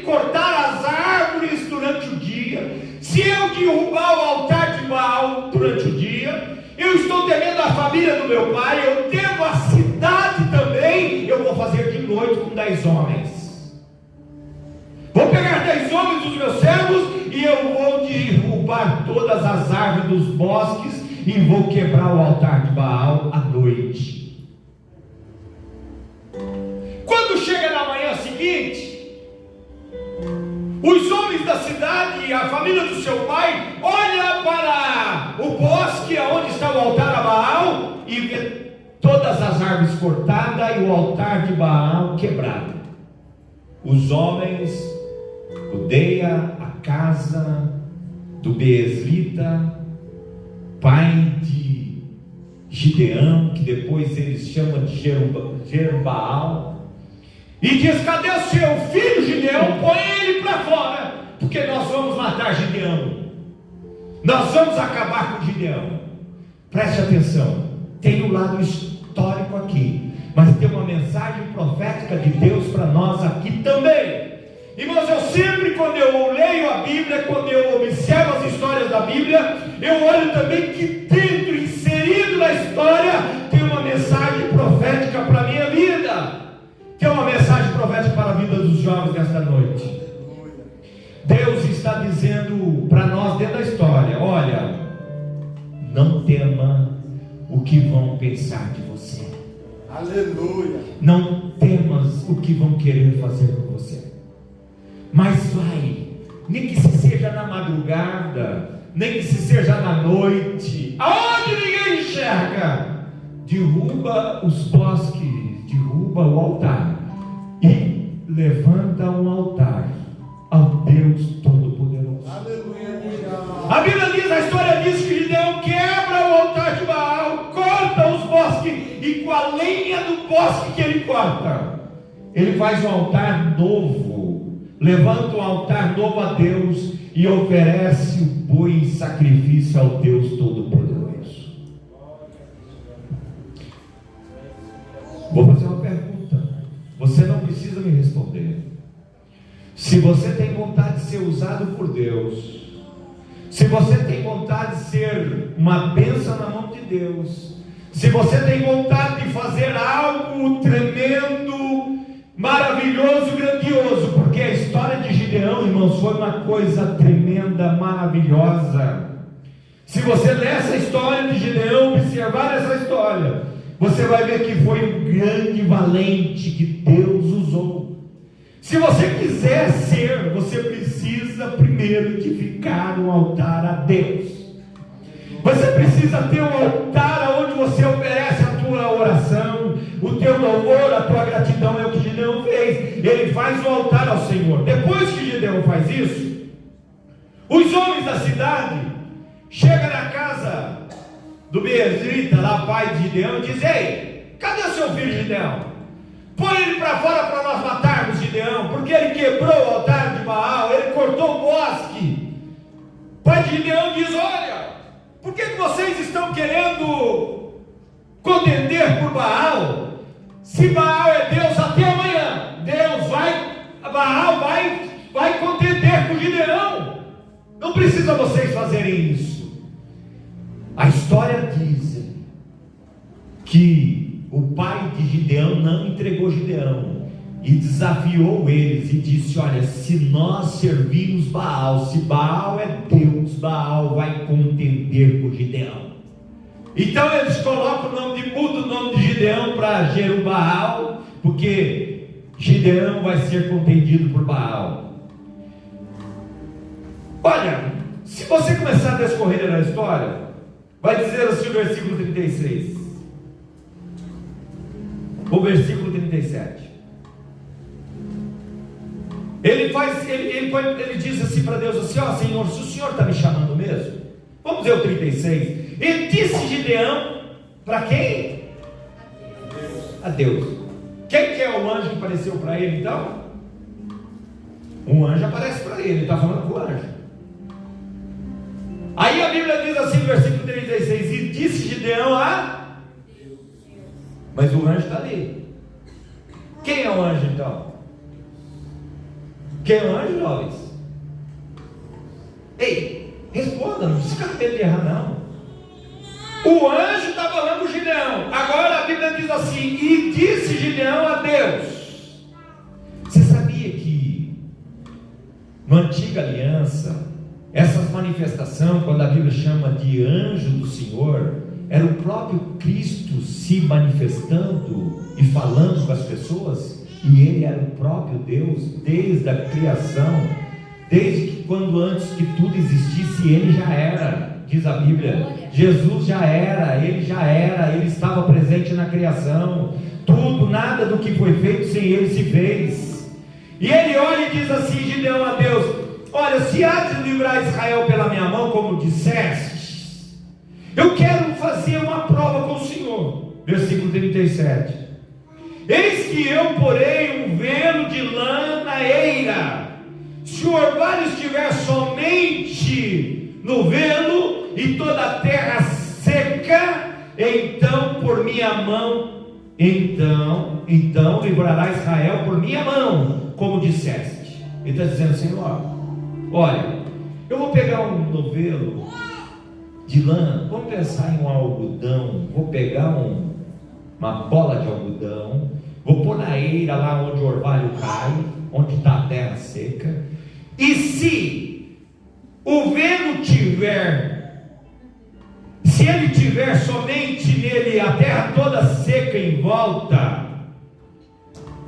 L: cortar as árvores durante o dia, se eu derrubar o altar de Baal durante o dia, eu estou temendo a família do meu pai, eu temo a cidade também, eu vou fazer de noite com 10 homens. Vou pegar 10 homens dos meus servos e eu vou derrubar todas as árvores dos bosques e vou quebrar o altar de Baal à noite. Quando chega na manhã seguinte, os homens da cidade e a família do seu pai olham para o bosque onde está o altar a Baal e vê todas as árvores cortadas e o altar de Baal quebrado. Os homens odeiam a casa do Beeslita, pai de Gideão, que depois eles chamam de Jerubbaal, e diz: cadê o seu filho Gideão? Põe ele para fora, porque nós vamos matar Gideão, nós vamos acabar com Gideão. Preste atenção, tem um lado histórico aqui, mas tem uma mensagem profética de Deus para nós aqui também. Irmãos, eu sempre, quando eu leio a Bíblia, quando eu observo as histórias da Bíblia, eu olho também que dentro, inserido na história, tem uma mensagem profética para a minha vida. Tem uma mensagem profética para a vida dos jovens nesta noite. Deus está dizendo para nós dentro da história: olha, não tema o que vão pensar de você.
F: Aleluia.
L: Não temas o que vão querer fazer com você. Mas vai, nem que se seja na madrugada, nem que se seja na noite, aonde ninguém enxerga, derruba os bosques, derruba o altar e levanta um altar ao Deus Todo-Poderoso. A Bíblia diz, a história diz que Gideão quebra o altar de Baal, corta os bosques, e com a lenha do bosque que ele corta, ele faz um altar novo, levanta um altar novo a Deus e oferece o boi em sacrifício ao Deus Todo-Poderoso. Vou fazer uma pergunta, você não precisa me responder. Se você tem vontade de ser usado por Deus, se você tem vontade de ser uma bênção na mão de Deus, se você tem vontade de fazer algo tremendo, maravilhoso, grandioso, porque a história de Gideão, irmãos, foi uma coisa tremenda, maravilhosa. Se você ler essa história de Gideão, observar essa história, você vai ver que foi um grande valente que Deus usou. Se você quiser ser, você precisa primeiro edificar um altar a Deus. Você precisa ter um altar onde você oferece a tua oração, o teu louvor, a tua gratidão. É o que Gideão fez. Ele faz um altar ao Senhor. Depois que Gideão faz isso, os homens da cidade chegam na casa do Beeslita, lá pai de Gideão, e dizem: ei, cadê o seu filho Gideão? Põe ele para fora para nós matarmos Gideão, porque ele quebrou o altar de Baal, ele cortou o bosque. O pai de Gideão diz: olha, por que vocês estão querendo contender por Baal? Se Baal é Deus, até amanhã Baal vai contender com Gideão. Não precisa vocês fazerem isso. A história diz que o pai de Gideão não entregou Gideão e desafiou eles e disse: olha, se nós servirmos Baal, se Baal é Deus, Baal vai contender com Gideão. Então eles colocam o nome de muda o nome de Gideão para Jerubbaal, porque Gideão vai ser contendido por Baal. Olha, se você começar a descorrer na história, vai dizer assim no versículo 36. O versículo 37. Ele diz assim para Deus assim: ó Senhor, se o Senhor está me chamando mesmo, vamos ver o 36. E disse Gideão, para quem? A Deus. Quem que é o anjo que apareceu para ele então? Um anjo aparece para ele, ele está falando com o anjo. Aí a Bíblia diz assim no versículo 36: e disse Gideão a... Mas o anjo está ali. Quem é o anjo então? Quem é o anjo, jovens? Ei, responda, não precisa ficar com medo de errar não. O anjo está falando com Gideão. Agora a Bíblia diz assim: e disse Gideão a Deus. Você sabia que na antiga aliança Essas manifestações, quando a Bíblia chama de anjo do Senhor, era o próprio Cristo se manifestando e falando com as pessoas, e Ele era o próprio Deus, desde a criação, desde que quando antes que tudo existisse, Ele já era, diz a Bíblia. Jesus já era, Ele estava presente na criação, tudo, nada do que foi feito sem Ele se fez. E Ele olha e diz assim, Gideão a Deus: olha, se há de livrar Israel pela minha mão, como disseste, eu quero fazer uma prova com o Senhor. Versículo 37. Eis que eu porei um velo de lã na eira. Se o orvalho estiver somente no velo e toda a terra seca, então por minha mão, então livrará Israel por minha mão, como disseste. Ele está dizendo, Senhor, olha, eu vou pegar um novelo de lã, vamos pensar em um algodão, vou pegar uma bola de algodão, vou pôr na eira lá onde o orvalho cai, onde está a terra seca, e se o vento se ele tiver somente nele a terra toda seca em volta,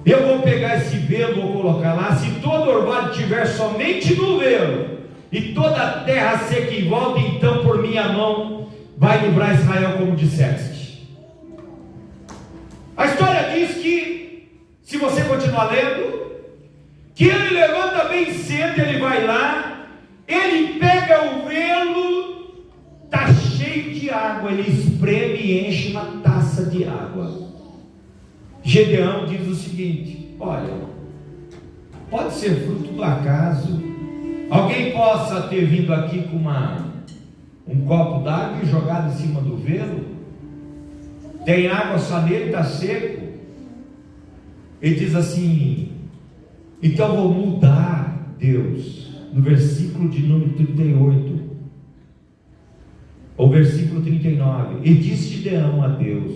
L: eu vou pegar esse velo, vou colocar lá. Se todo orvalho tiver somente no velo e toda a terra seca em volta, então por minha mão vai livrar Israel, como disseste. A história diz que, se você continuar lendo, que ele levanta bem cedo, ele vai lá, ele pega o velo, está cheio de água, ele espreme e enche uma taça de água. Gedeão diz o seguinte: olha, pode ser fruto do acaso, alguém possa ter vindo aqui com um copo d'água e jogado em cima do velo, tem água só nele, está seco. Ele diz assim: então vou mudar, Deus, no versículo de número 38, ou versículo 39, e disse Gideão a Deus: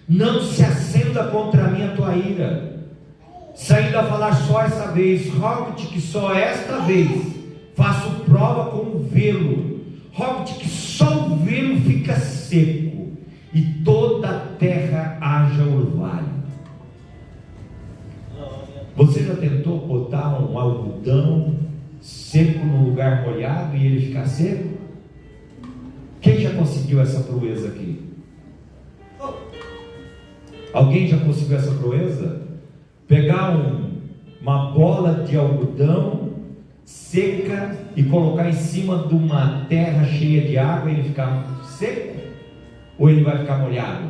L: não se acenda contra mim a tua ira, saindo a falar só essa vez, rogo-te que só esta vez faço prova com o velo, rogo-te que só o velo fica seco, e toda a terra haja orvalho. Você já tentou botar um algodão seco no lugar molhado e ele ficar seco? Quem já conseguiu essa proeza aqui? Alguém já conseguiu essa proeza? Pegar uma bola de algodão seca e colocar em cima de uma terra cheia de água e ele ficar seco? Ou ele vai ficar molhado?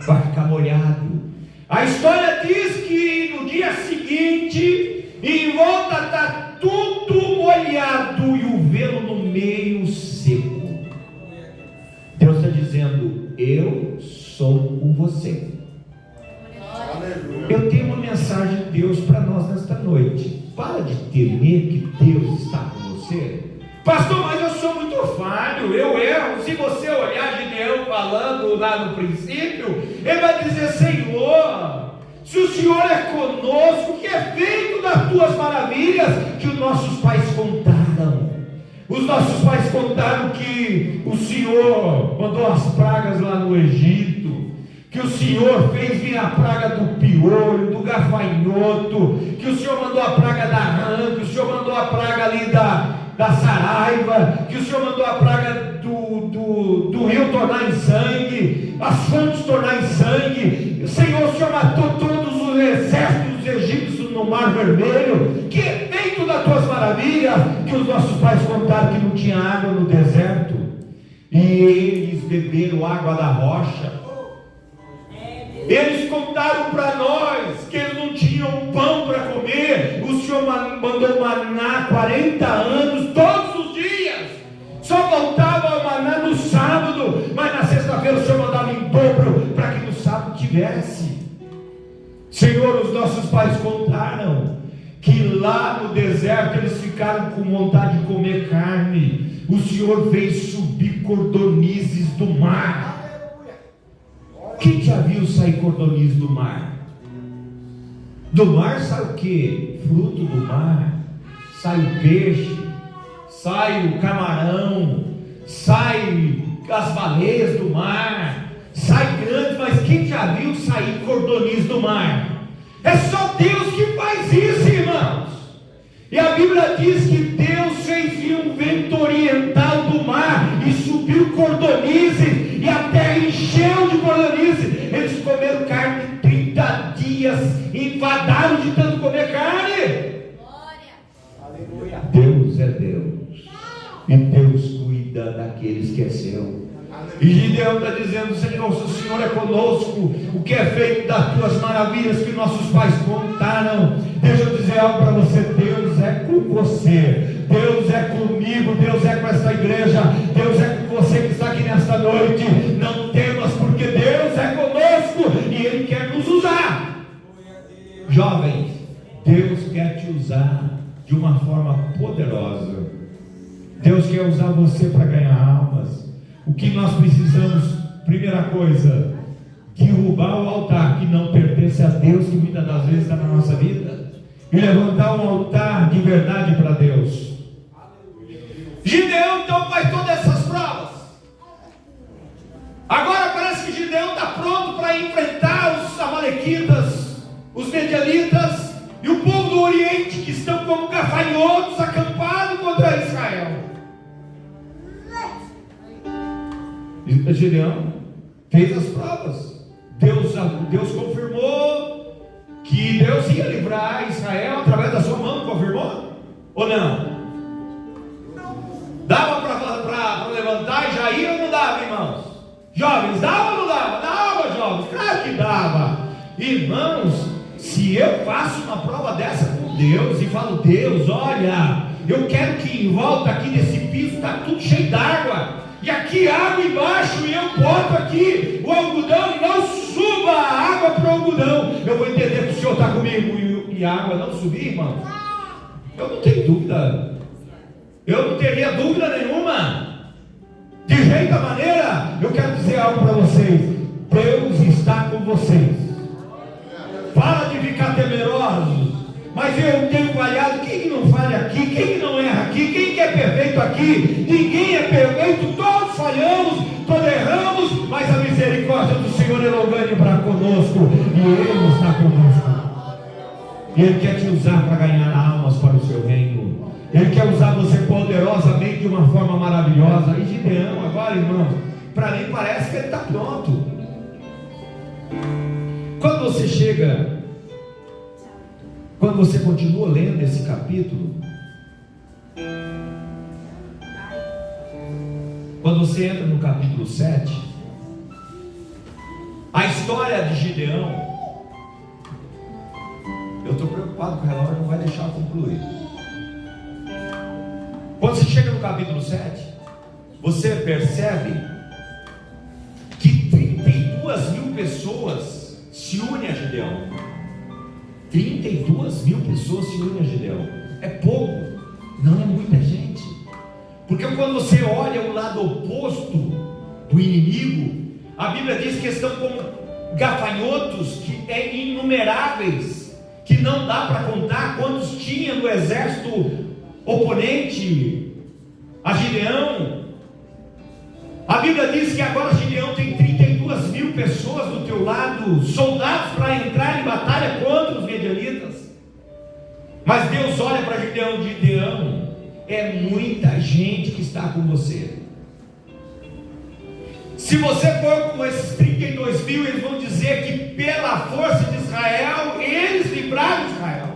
L: Vai ficar molhado. A história diz que no dia seguinte, em volta está tudo molhado e o velo no meio seco. Deus está dizendo: eu sou com você. Eu tenho uma mensagem de Deus para nós nesta noite. Para de temer que Deus está com você. Pastor, mas eu sou muito falho, eu erro. Se você olhar Gideão falando lá no princípio, ele vai dizer: Senhor, se o Senhor é conosco, que é feito das tuas maravilhas que os nossos pais contaram. Os nossos pais contaram que o Senhor mandou as pragas lá no Egito, que o Senhor fez vir a praga do piolho, do gafanhoto, que o Senhor mandou a praga da rã, que o Senhor mandou a praga ali da saraiva, que o Senhor mandou a praga do rio tornar em sangue, as fontes tornar em sangue. Senhor, o Senhor matou todos os exércitos dos egípcios no Mar Vermelho, que é feito das tuas maravilhas, que os nossos pais contaram que não tinha água no deserto, e eles beberam água da rocha. Eles contaram para nós que eles não tinham pão para comer. O Senhor mandou maná 40 anos, todos os dias. Só faltava o maná no sábado, mas na sexta-feira o Senhor mandava em dobro para que no sábado tivesse. Senhor, os nossos pais contaram que lá no deserto eles ficaram com vontade de comer carne. O Senhor fez subir cordonizes do mar. Quem já viu sair cordonizes do mar? Do mar sai o quê? Fruto do mar. Sai o peixe, sai o camarão, sai as baleias do mar, sai grande, mas quem já viu sair cordoniz do mar? É só Deus que faz isso, irmãos. E a Bíblia diz que Deus fez vir um vento oriental do mar e subiu cordonizes, e a terra encheu de cordonizes. Eles comeram carne 30 dias, enfadaram de tanto comer carne. Aleluia. Deus é Deus, e Deus cuida daqueles que é seu. E Gideão está dizendo: Senhor, se o Senhor é conosco, o que é feito das tuas maravilhas que nossos pais contaram. Deixa eu dizer algo para você: Deus é com você, Deus é comigo, Deus é com esta igreja, Deus é com você que está aqui nesta noite. Não temas, porque Deus é conosco e Ele quer nos usar. Jovens, Deus quer te usar de uma forma poderosa. Deus quer usar você para ganhar almas. O que nós precisamos, primeira coisa, derrubar o altar que não pertence a Deus, que muitas das vezes está na nossa vida, e levantar um altar de verdade para Deus. Gideão então faz todas essas provas. Agora parece que Gideão está pronto para enfrentar os amalequitas, os medianitas e o povo do Oriente, que estão como gafanhotos acampados contra Israel. Gideão fez as provas. Deus confirmou que Deus ia livrar Israel através da sua mão. Confirmou ou não? Dava para levantar e já ia ou não dava, irmãos? Jovens, dava ou não dava? Dava, jovens, claro que dava. Irmãos, se eu faço uma prova dessa com Deus e falo: Deus, olha, eu quero que em volta aqui desse piso está tudo cheio d'água, e aqui água embaixo, e eu boto aqui o algodão e não suba a água para o algodão, eu vou entender que o Senhor está comigo e a água não subir, irmão. Eu não tenho dúvida, eu não teria dúvida nenhuma, de jeito maneira. Eu quero dizer algo para vocês: Deus está com vocês. Para de ficar temerosos. Mas eu tenho falhado. Quem que não falha aqui? Quem que não erra aqui? Quem que é perfeito aqui? Ninguém é perfeito, todos falhamos, todos erramos, mas a misericórdia do Senhor é longânima para conosco, e Ele está conosco. Ele quer te usar para ganhar almas para o seu reino. Ele quer usar você poderosamente de uma forma maravilhosa. E Gideão agora, irmãos, para mim parece que ele está pronto. Quando você chega, quando você continua lendo esse capítulo, quando você entra no capítulo 7, a história de Gideão, eu estou preocupado com o relógio, não vai deixar eu concluir. Quando você chega no capítulo 7, você percebe que 32 mil pessoas se unem a Gideão. 32 mil pessoas se unem a Gideão. É pouco, não é muita gente. Porque quando você olha o lado oposto do inimigo, a Bíblia diz que estão como gafanhotos, que é inumeráveis, que não dá para contar quantos tinha no exército oponente a Gideão. A Bíblia diz que agora Gideão tem 32 mil pessoas do teu lado, soldados para entrar em batalha contra os medianitas. Mas Deus olha para Gideão: Gideão, é muita gente que está com você. Se você for com esses 32 mil, eles vão dizer que pela força de Israel, eles livraram Israel.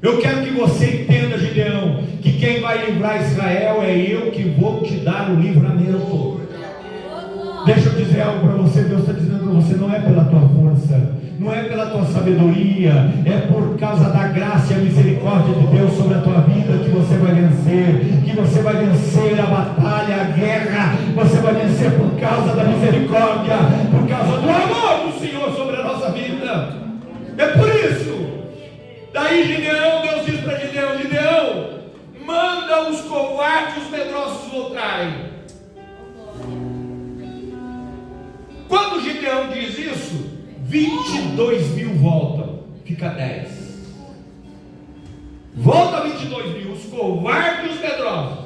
L: Eu quero que você entenda, Gideão, que quem vai livrar Israel é eu que vou te dar o livramento. Deixa eu dizer algo para você. Deus está dizendo para você: não é pela tua força, não é pela tua sabedoria, é por causa da graça e a misericórdia de Deus sobre a tua vida que você vai vencer, que você vai vencer a batalha, a guerra. Você vai vencer por causa da misericórdia, por causa do amor do Senhor sobre a nossa vida. É por isso. Daí Gideão, Deus diz para Gideão: Gideão, manda os covardes e os medrosos voltarem. Quando Gideão diz isso, 22 mil voltam, fica 10. Volta 22 mil, os covardes e os medrosos.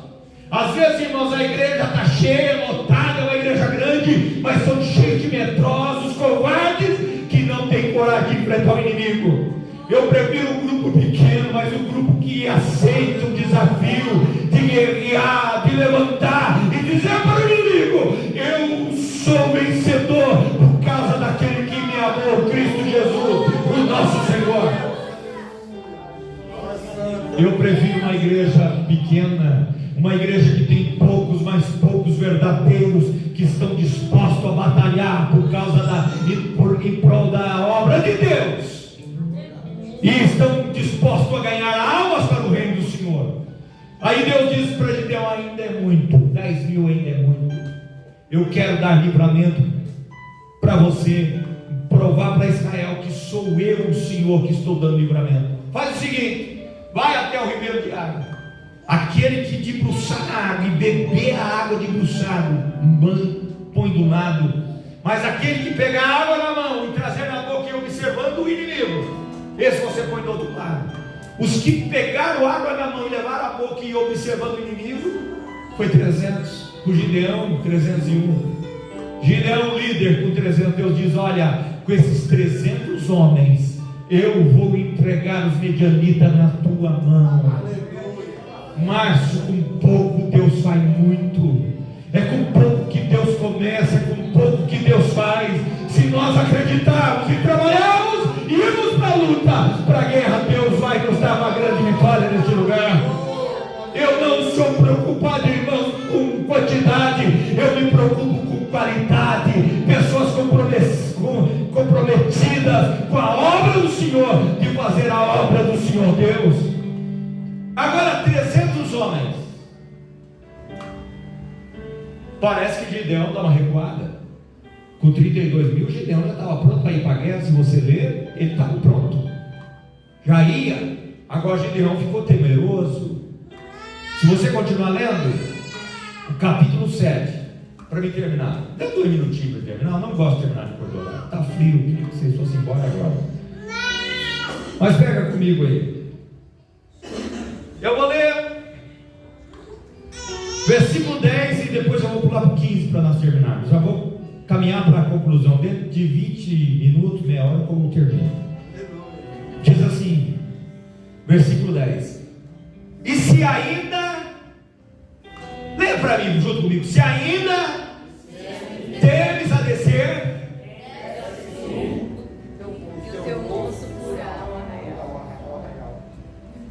L: Às vezes, irmãos, a igreja está cheia, lotada, é uma igreja grande, mas são cheios de medrosos, covardes, que não têm coragem de enfrentar o inimigo. Eu prefiro um grupo pequeno, mas um grupo que aceita o desafio de guerrear, de levantar e dizer para o inimigo: eu sou vencedor por causa daquele que me amou, Cristo Jesus, o nosso Senhor. Eu prefiro uma igreja pequena, uma igreja que tem poucos, mas poucos verdadeiros, que estão dispostos a batalhar em prol da obra de Deus, e estão dispostos a ganhar almas para o reino do Senhor. Aí Deus diz para Gideão: ainda é muito, 10 mil ainda é muito. Eu quero dar livramento para você, provar para Israel que sou eu, o Senhor, que estou dando livramento. Faz o seguinte: vai até o ribeiro de água. Aquele que debruçar a água e beber a água debruçado, põe do lado. Mas aquele que pegar a água na mão e trazer na boca e observando o inimigo, esse você põe do outro lado. Os que pegaram água na mão e levaram a boca e observando o inimigo, foi 300. O Gideão, 301. Gideão, líder, com 300. Deus diz: olha, com esses 300 homens, eu vou entregar os medianitas na tua mão. Mas com pouco Deus faz muito. É com pouco que Deus começa, é com pouco que Deus faz. Se nós acreditarmos e trabalharmos e irmos para a luta, para a guerra, Deus vai nos dar uma grande vitória neste lugar. Eu não sou preocupado, irmãos, com quantidade, eu me preocupo com qualidade. Pessoas comprometidas com a obra do Senhor, de fazer a obra do Senhor Deus. Agora, 300 homens. Parece que Gideão dá uma recuada. Com 32 mil, Gideão já estava pronto para ir para a guerra. Se você ler, ele estava pronto, já ia. Agora Gideão ficou temeroso. Se você continuar lendo o capítulo 7, para me terminar, dá 2 minutinhos para terminar. Eu não gosto de terminar de cordorar, está frio, queria que vocês fossem embora agora. Mas pega comigo aí. Eu vou ler versículo 10 e depois eu vou pular para o 15 para nós terminarmos. Já vou caminhar para a conclusão. Dentro de 20 minutos, meia hora, como termina. Diz assim, versículo 10: e se ainda, leia para mim junto comigo, se ainda temes a descer,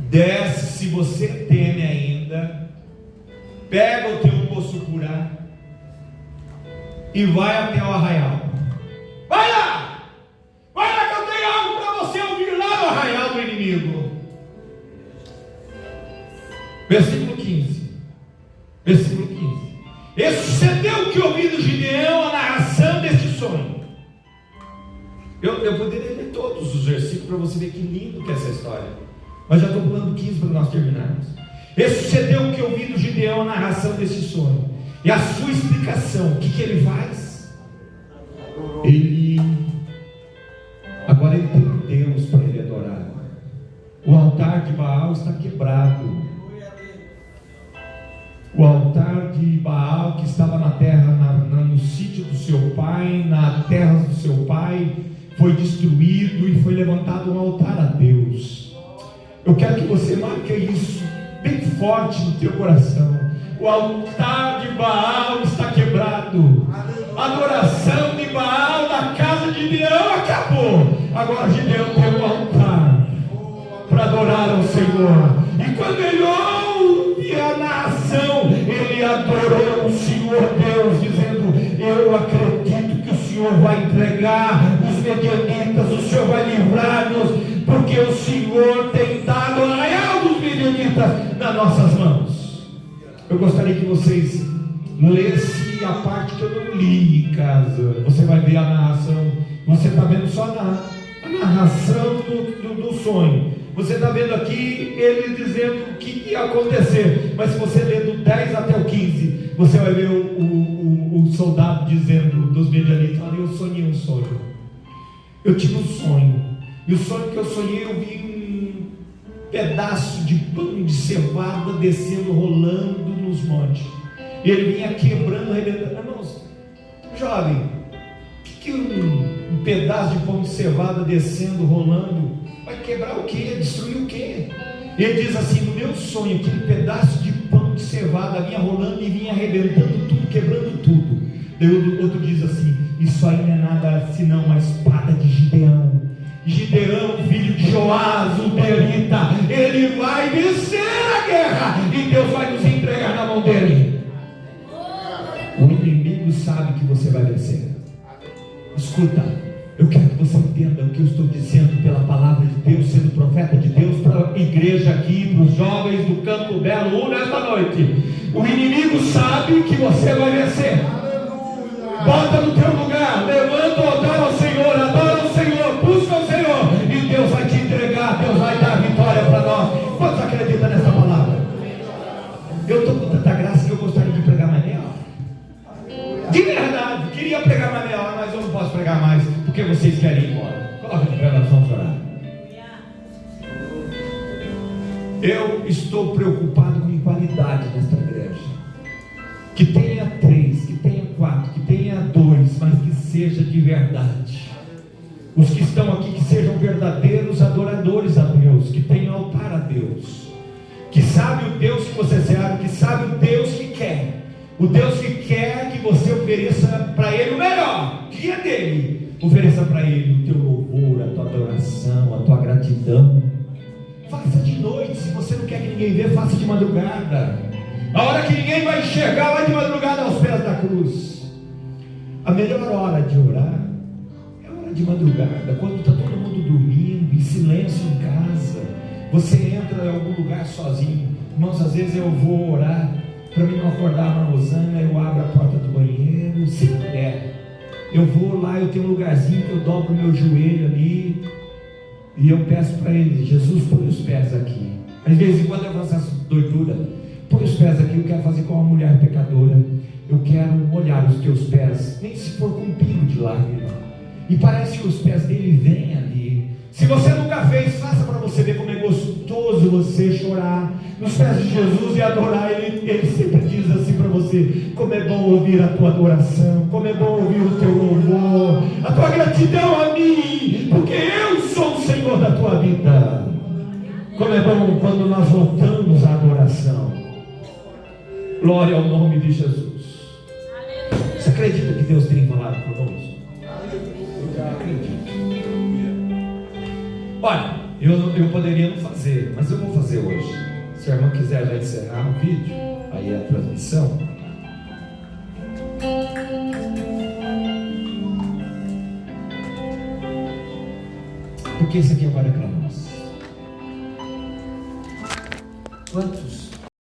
L: desce. Se você teme ainda, pega o teu poço curá e vai até o arraial. Vai lá que eu tenho algo para você ouvir lá no arraial do inimigo. Versículo 15. Versículo 15. E sucedeu que ouvindo Gideão a narração deste sonho. Eu poderia ler todos os versículos para você ver que lindo que é essa história, mas já estou pulando 15 para nós terminarmos. E sucedeu que ouvindo Gideão a narração desse sonho e a sua explicação, o que ele faz? Agora ele tem um Deus para ele adorar. O altar de Baal está quebrado. O altar de Baal que estava na terra, no sítio do seu pai, na terra do seu pai, foi destruído e foi levantado um altar a Deus. Eu quero que você marque isso bem forte no teu coração. O altar de Baal está quebrado. A adoração de Baal da casa de Gideão acabou. Agora Gideão tem um altar para adorar ao Senhor. E quando ele ouve a nação, ele adorou o Senhor Deus, dizendo: eu acredito que o Senhor vai entregar os medianitas, o Senhor vai livrar-nos, porque o Senhor tem dado o arraial dos medianitas nas nossas mãos. Eu gostaria que vocês lessem a parte que eu não li em casa. Você vai ver a narração. Você está vendo só a narração do sonho. Você está vendo aqui ele dizendo o que ia acontecer. Mas se você ler do 10 até o 15, você vai ver o soldado dizendo dos medianitas: olha, eu sonhei um sonho. Eu tive um sonho. E o sonho que eu sonhei, eu vi um pedaço de pão de cevada descendo, rolando no nos montes. E ele vinha quebrando, arrebentando. Irmãos, jovem, que um pedaço de pão de cevada descendo, rolando, vai quebrar o quê? Destruir o quê? Ele diz assim: no meu sonho, aquele pedaço de pão de cevada vinha rolando e vinha arrebentando tudo, quebrando tudo. Daí o outro diz assim: isso aí não é nada senão a espada de Gideão. Gideão, filho de Joás, o Berita, ele vai vencer a guerra e Deus vai nos entregar na mão dele. O inimigo sabe que você vai vencer. Escuta, eu quero que você entenda o que eu estou dizendo pela palavra de Deus, sendo profeta de Deus para a igreja aqui, para os jovens do Campo Belo nesta noite. O inimigo sabe que você vai vencer. Bota no teu lugar, levanta o altar ao Senhor, adora o Senhor, busca o Senhor, e Deus vai te entregar, Deus vai dar vitória para nós. Quantos acreditam nessa palavra? Eu estou com tanta graça que eu gostaria de pregar mais meia hora. De verdade, queria pregar mais meia hora, mas eu não posso pregar mais, porque vocês querem ir embora. Coloca de pé, nós vamos orar. Eu estou preocupado com qualidade nesta igreja. Que tenha 3, que tenha 4, que tenha 2, mas que seja de verdade. Os que estão aqui, que sejam verdadeiros adoradores a Deus, que tenham altar a Deus, que sabe o Deus que você serve, que sabe o Deus que quer, o Deus que quer que você ofereça para Ele o melhor, que é dele. Ofereça para Ele o teu louvor, a tua adoração, a tua gratidão. Faça de noite, se você não quer que ninguém veja, faça de madrugada. A hora que ninguém vai enxergar, vai de madrugada aos pés da cruz. A melhor hora de orar é a hora de madrugada, quando está todo mundo dormindo, em silêncio em casa. Você entra em algum lugar sozinho. Irmãos, às vezes eu vou orar, para mim não acordar a Rosana, eu abro a porta do banheiro, se puder. Eu vou lá, eu tenho um lugarzinho que eu dobro o meu joelho ali, e eu peço para Ele: Jesus, põe os pés aqui. Às vezes, quando eu faço essa doidura, põe os pés aqui, eu quero fazer com uma mulher pecadora. Eu quero molhar os teus pés, nem se for com um pingo de lágrima. E parece que os pés dele vêm ali. Se você nunca fez, faça para você ver como é gostoso você chorar nos pés de Jesus e adorar. Ele sempre diz assim para você: como é bom ouvir a tua adoração, como é bom ouvir o teu louvor, a tua gratidão a mim, porque eu sou o Senhor da tua vida. Como é bom quando nós voltamos à adoração. Glória ao nome de Jesus. Você acredita que Deus tem falado conosco? Eu acredito. Olha, eu poderia não fazer, mas eu vou fazer hoje. Se a irmã quiser já encerrar o vídeo, aí é a transmissão. Porque isso aqui agora é para nós. Quantos